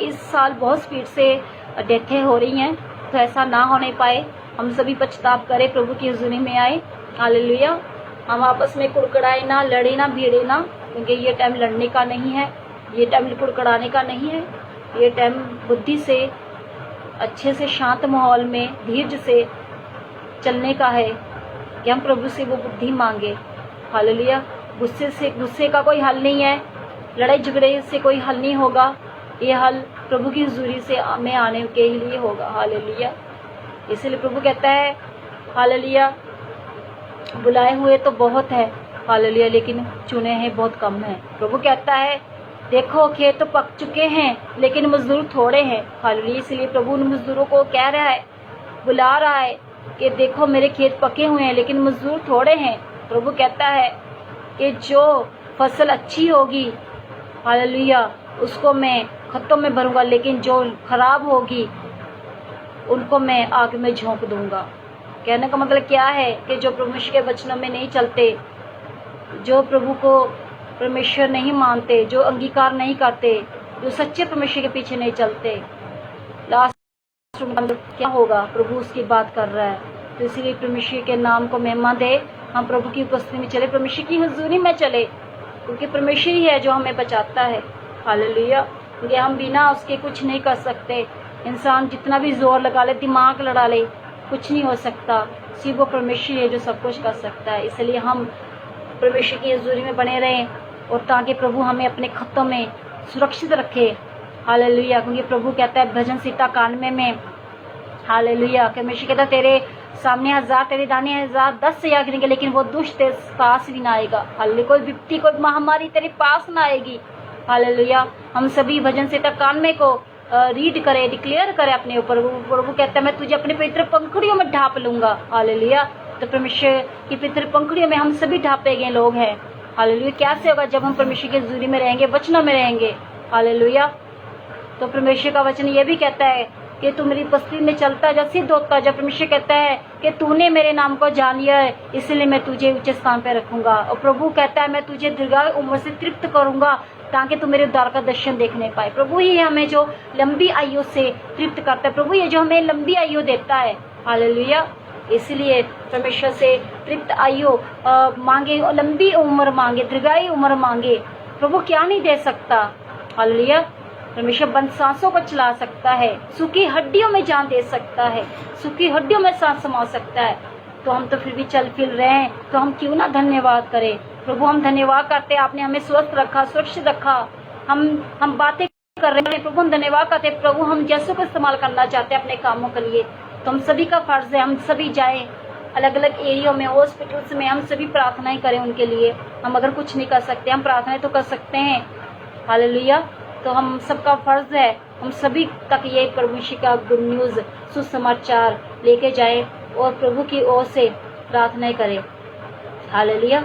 Speaker 1: इस साल बहुत स्पीड से डेथें हो रही हैं, तो ऐसा ना होने पाए, हम सभी पछताव करें, प्रभु की हुजूरी में आए, हालेलुया। हम आपस में कुड़कुड़ाए ना, लड़े ना, भिड़े ना, क्योंकि ये टाइम लड़ने का नहीं है, ये टाइम कुड़कुड़ाने का नहीं है, ये टाइम बुद्धि से, अच्छे से, शांत माहौल में, धीरज से चलने का है कि हम प्रभु से वो बुद्धि मांगे, हालेलुया। गुस्से का कोई हल नहीं है, लड़ाई झगड़े से कोई हल नहीं होगा, ये हल प्रभु की हुजूरी से में आने के लिए होगा, हालेलुया। इसलिए प्रभु कहता है, हालेलुया, बुलाए हुए तो बहुत है, हालेलुया, लेकिन चुने हैं बहुत कम हैं। प्रभु कहता है देखो खेत तो पक चुके हैं लेकिन मजदूर थोड़े हैं। हालेलुया, इसलिए प्रभु उन मजदूरों को कह रहा है, बुला रहा है कि देखो मेरे खेत पके हुए हैं लेकिन मजदूर थोड़े हैं। प्रभु कहता है कि जो फसल अच्छी होगी, हालेलुया, उसको मैं खत्तों में भरूंगा, लेकिन जो खराब होगी उनको मैं आग में झोंक दूंगा। कहने का मतलब क्या है कि जो परमेश्वर के वचनों में नहीं चलते, जो प्रभु को परमेश्वर नहीं मानते, जो अंगीकार नहीं करते, जो सच्चे परमेश्वर के पीछे नहीं चलते, लास्ट में क्या होगा? प्रभु उसकी बात कर रहा है। तो इसलिए परमेश्वर के नाम को महिमा दे, हम प्रभु की उपस्थिति में चले, परमेश्वर की हुजूरी में चले, क्योंकि परमेश्वर ही है जो हमें बचाता है। हालेलुया, क्योंकि हम बिना उसके कुछ नहीं कर सकते। इंसान जितना भी जोर लगा ले, दिमाग लड़ा ले, कुछ नहीं हो सकता। सिर्फ वो परमेश्वर है जो सब कुछ कर सकता है। इसलिए हम परमेश्वर की हुजूरी में बने रहें और ताकि प्रभु हमें अपने खत्तों में सुरक्षित रखे। हालेलुया, क्योंकि प्रभु कहता है भजन संहिता 91 में, हालेलुया, परमेश्वर कहता है तेरे सामने 1000, तेरे दाने 1000, 10,000 गिरेंगे लेकिन वो दुष्ट तेरे पास भी ना आएगा। हालेलुया, कोई विपत्ति, कोई महामारी तेरे पास ना आएगी। हालेलुया, हम सभी भजन संहिता 91 को रीड करें, डिक्लेयर करें अपने ऊपर। प्रभु कहता है मैं तुझे अपने पवित्र पंखुड़ियों में ढाप लूंगा। हालेलुया, तो परमेश्वर की पवित्र पंखुड़ियों में हम सभी ढापे गए लोग हैं। हालेलुया, कैसे होगा? जब हम परमेश्वर की हुजूरी में रहेंगे, वचनों में रहेंगे। हालेलुया, तो परमेश्वर का वचन ये भी कहता है कि तू मेरी उपस्थिति में चलता जा, सिद्ध होता जा। परमेश्वर कहता है कि तूने मेरे नाम को जान लिया है, इसलिए मैं तुझे ऊंचे स्थान पर रखूंगा। और प्रभु कहता है मैं तुझे दीर्घायु उम्र से तृप्त करूंगा ताकि तू मेरे उद्धार का दर्शन देखने पाए। प्रभु ही हमें जो लंबी आयु से तृप्त करता है, प्रभु ये जो हमें लंबी आयु देता है। हालेलुया, इसलिए परमेश्वर से तृप्त आयु मांगे, लंबी उम्र मांगे, दीर्घायु उम्र मांगे। प्रभु क्या नहीं दे सकता? हालेलुया, परमेश्वर बंद सांसों को चला सकता है, सूखी हड्डियों में जान दे सकता है, सूखी हड्डियों में सांस समा सकता है। तो हम तो फिर भी चल फिर रहे हैं, तो हम क्यों ना धन्यवाद करें। प्रभु हम धन्यवाद करते हैं, आपने हमें स्वस्थ रखा, सुरक्षित रखा। हम बातें कर रहे हैं, प्रभु हम धन्यवाद करते हैं। प्रभु हम जैसों को इस्तेमाल करना चाहते हैं अपने कामों के लिए। तो हम सभी का फर्ज है, हम सभी जाएं अलग अलग एरियो में, हॉस्पिटल्स में, हम सभी प्रार्थनाएं करें उनके लिए। हम अगर कुछ नहीं कर सकते, हम प्रार्थनाएं तो कर सकते हैं। हालेलुया, तो हम सबका फर्ज है, हम सभी तक ये प्रभु यीशु का गुड न्यूज़, सुसमाचार लेके जाए और प्रभु की ओर से प्रार्थनाएं करें। हालेलुया,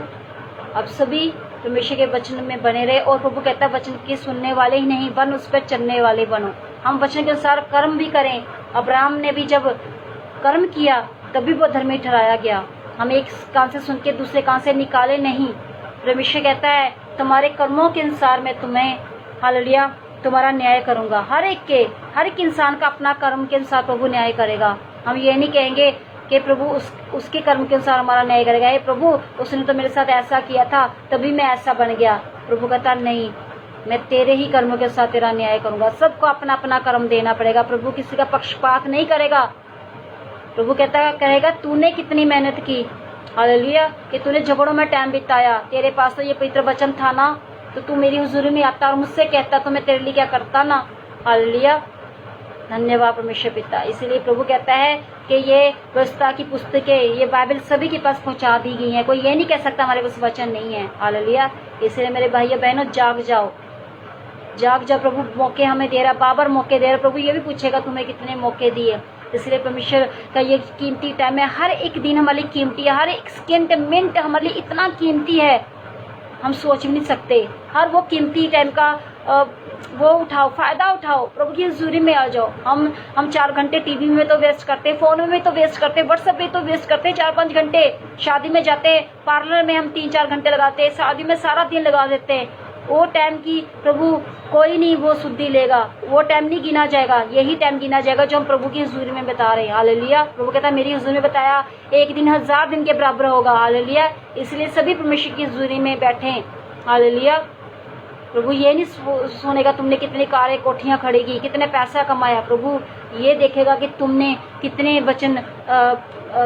Speaker 1: अब सभी परमेश्वर के वचन में बने रहे। और प्रभु कहता है वचन के सुनने वाले ही नहीं बन, उस पर चलने वाले बनो। हम वचन के अनुसार कर्म भी करें। अब्राहम ने भी जब कर्म किया तभी वो धर्मी ठहराया गया। हम एक कान से सुन के दूसरे कान से निकाले नहीं। परमेश्वर कहता है तुम्हारे कर्मों के अनुसार मैं तुम्हें, हालेलुया, तुम्हारा न्याय करूंगा। हर एक इंसान का अपना कर्म के अनुसार प्रभु न्याय करेगा। हम ये नहीं कहेंगे कि प्रभु उसके कर्म के अनुसार हमारा न्याय करेगा। हे प्रभु उसने तो मेरे साथ ऐसा किया था तभी मैं ऐसा बन गया। प्रभु कहता नहीं, मैं तेरे ही कर्मों के साथ तेरा न्याय करूंगा। सबको अपना अपना कर्म देना पड़ेगा। प्रभु किसी का पक्षपात नहीं करेगा। प्रभु कहता कहेगा तूने कितनी मेहनत की, हालेलुया, कि तूने झगड़ों में टाइम बिताया, तेरे पास तो ये पवित्र वचन था ना, तो तू मेरी हुजूरी में आता और मुझसे कहता तो मैं तेरे लिए क्या करता ना। हालेलुया, धन्यवाद परमेश्वर पिता। इसलिए प्रभु कहता है कि ये व्यवस्था की पुस्तकें, ये बाइबल सभी के पास पहुंचा दी गई है। कोई ये नहीं कह सकता हमारे पास वचन नहीं है। हालेलुया, इसलिए मेरे भाइयों बहनों जाग जाओ, जाग जाओ। प्रभु मौके हमें दे रहा, बाबर मौके दे रहा। प्रभु ये भी पूछेगा तुम्हें कितने मौके दिए। इसलिए परमेश्वर का ये कीमती टाइम है। हर एक दिन हमारे लिए कीमती है, हर एक सेकेंड मिनट हमारे लिए इतना कीमती है हम सोच भी नहीं सकते। हर वो कीमती टाइम का वो उठाओ, फायदा उठाओ, प्रभु की हुजूरी में आ जाओ। हम 4 घंटे टीवी में तो वेस्ट करते, फोन में तो वेस्ट करते, व्हाट्सएप में तो वेस्ट करते 4-5 घंटे। शादी में जाते, पार्लर में हम 3-4 घंटे लगाते, शादी में सारा दिन लगा देते हैं। वो टाइम की प्रभु कोई नहीं वो शुद्धि लेगा, वो टाइम नहीं गिना जाएगा। यही टाइम गिना जाएगा जो हम प्रभु की हुजूरी में बता रहे हैं। हालेलुया, प्रभु कहता है मेरी हुजूरी में बताया एक दिन 1000 दिन के बराबर होगा। हालेलुया, इसलिए सभी परमेश्वर की हुजूरी में बैठे। हालेलुया, प्रभु ये नहीं सुनेगा तुमने कितनी कारें कोठियां खड़ी की, कितने पैसा कमाया। प्रभु ये देखेगा कि तुमने कितने वचन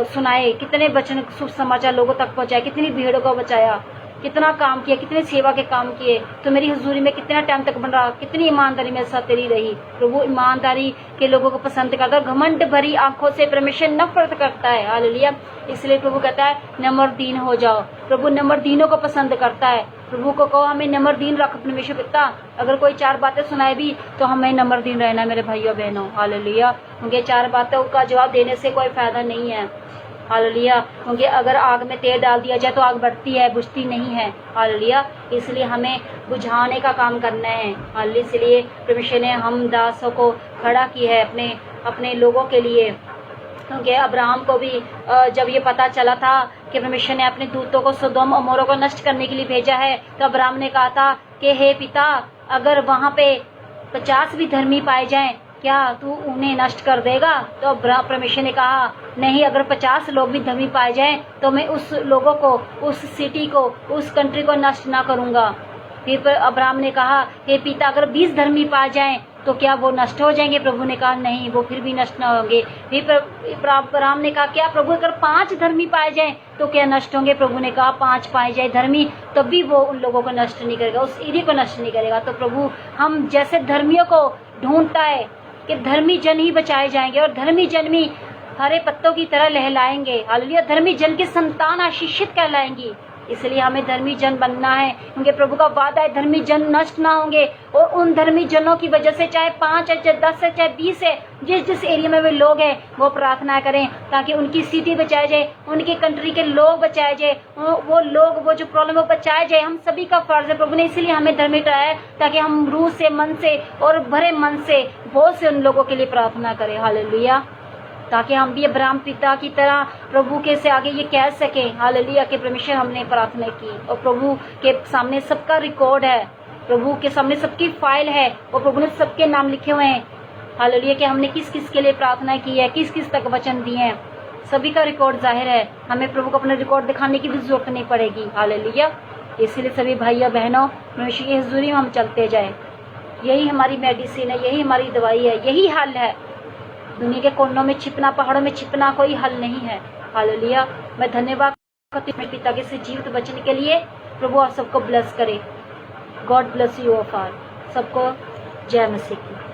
Speaker 1: सुनाए, कितने वचन शुभ समाचार लोगों तक पहुंचाए, कितनी भीड़ों को बचाया। कितना काम किया, कितने सेवा के काम किए, तो मेरी हुजूरी में कितना टाइम तक बन रहा, कितनी ईमानदारी मेरे साथ तेरी रही। प्रभु ईमानदारी के लोगों को पसंद करता है, घमंड भरी आंखों से परमेश्वर नफरत करता है। हालेलुया। इसलिए प्रभु कहता है नम्रदीन हो जाओ। प्रभु नम्रदीनों को पसंद करता है। प्रभु को कहो हमें नम्रदीन रख परमेश्वर पिता। अगर कोई 4 बातें सुनाए भी तो हमें नम्रदीन रहना मेरे भाइयों बहनों। हालेलुया। क्योंकि 4 बातों का जवाब देने से कोई फायदा नहीं है। हालेलुया। क्योंकि अगर आग में तेल डाल दिया जाए तो आग बढ़ती है, बुझती नहीं है। हालेलुया। इसलिए हमें बुझाने का काम करना है। हालेलुया। इसलिए परमेश्वर ने हम दासों को खड़ा किया है अपने लोगों के लिए। क्योंकि अब्राहम को भी जब ये पता चला था कि परमेश्वर ने अपने दूतों को सोदोम और अमोरा को नष्ट करने के लिए भेजा है, तो अब्राहम ने कहा था कि हे पिता, अगर वहाँ पे 50 भी धर्मी पाए जाएं, क्या तू उन्हें नष्ट कर देगा? तो परमेश्वर ने कहा नहीं, अगर 50 लोग भी धर्मी पाए जाएं तो मैं उस लोगों को, उस सिटी को, उस कंट्री को नष्ट ना करूँगा। फिर अब्राहम ने कहा हे पिता, अगर 20 धर्मी पाए जाएं तो क्या वो नष्ट हो जाएंगे? प्रभु ने कहा नहीं, वो फिर भी नष्ट ना होंगे। फिर अब्राहम ने कहा क्या प्रभु, अगर 5 धर्मी पाए जाएं तो क्या नष्ट होंगे? प्रभु ने कहा 5 पाए जाए धर्मी तब भी वो उन लोगों को नष्ट नहीं करेगा, उस एरिया को नष्ट नहीं करेगा। तो प्रभु हम जैसे धर्मियों को ढूंढता है कि धर्मी जन ही बचाए जाएंगे और धर्मी जन भी हरे पत्तों की तरह लहलाएंगे। हालेलुया। धर्मी जन की संतान आशीषित कहलाएंगी। इसलिए हमें धर्मी जन बनना है, क्योंकि प्रभु का वादा है धर्मी जन नष्ट ना होंगे। और उन धर्मी जनों की वजह से चाहे 5 है, चाहे 10 है, चाहे 20 है, जिस एरिया में वे लोग हैं वो प्रार्थना करें ताकि उनकी सिटी बचाई जाए, उनकी कंट्री के लोग बचाए जाए, वो लोग, वो जो प्रॉब्लम वो बचाए जाए। हम सभी का फर्ज है। प्रभु ने इसलिए हमें धर्मी ठहराया है ताकि हम रूह से, मन से और भरे मन से बहुत से उन लोगों के लिए प्रार्थना करें। हालेलुया। ताकि हम भी अब्राहम पिता की तरह प्रभु के से आगे ये कह सकें हालेलुया कि परमेश्वर हमने प्रार्थना की और प्रभु के सामने सबका रिकॉर्ड है, प्रभु के सामने सबकी फाइल है और प्रभु ने सबके नाम लिखे हुए हैं। हालेलुया कि हमने किस किस के लिए प्रार्थना की है, किस किस तक वचन दिए हैं, सभी का रिकॉर्ड जाहिर है। हमें प्रभु को अपना रिकॉर्ड दिखाने की भी जरूरत नहीं पड़ेगी। हालेलुया। इसलिए सभी भाइयों बहनों, परमेश्वर की हुजूरी में हम चलते जाए। यही हमारी मेडिसिन है, यही हमारी दवाई है, यही हल है। दुनिया के कोनों में छिपना, पहाड़ों में छिपना कोई हल नहीं है। हालेलुया। मैं धन्यवाद करती हूं पिता के से जीवित बचने के लिए। प्रभु आप सबको ब्लेस करे। God bless you of all. सबको जय मसीह की।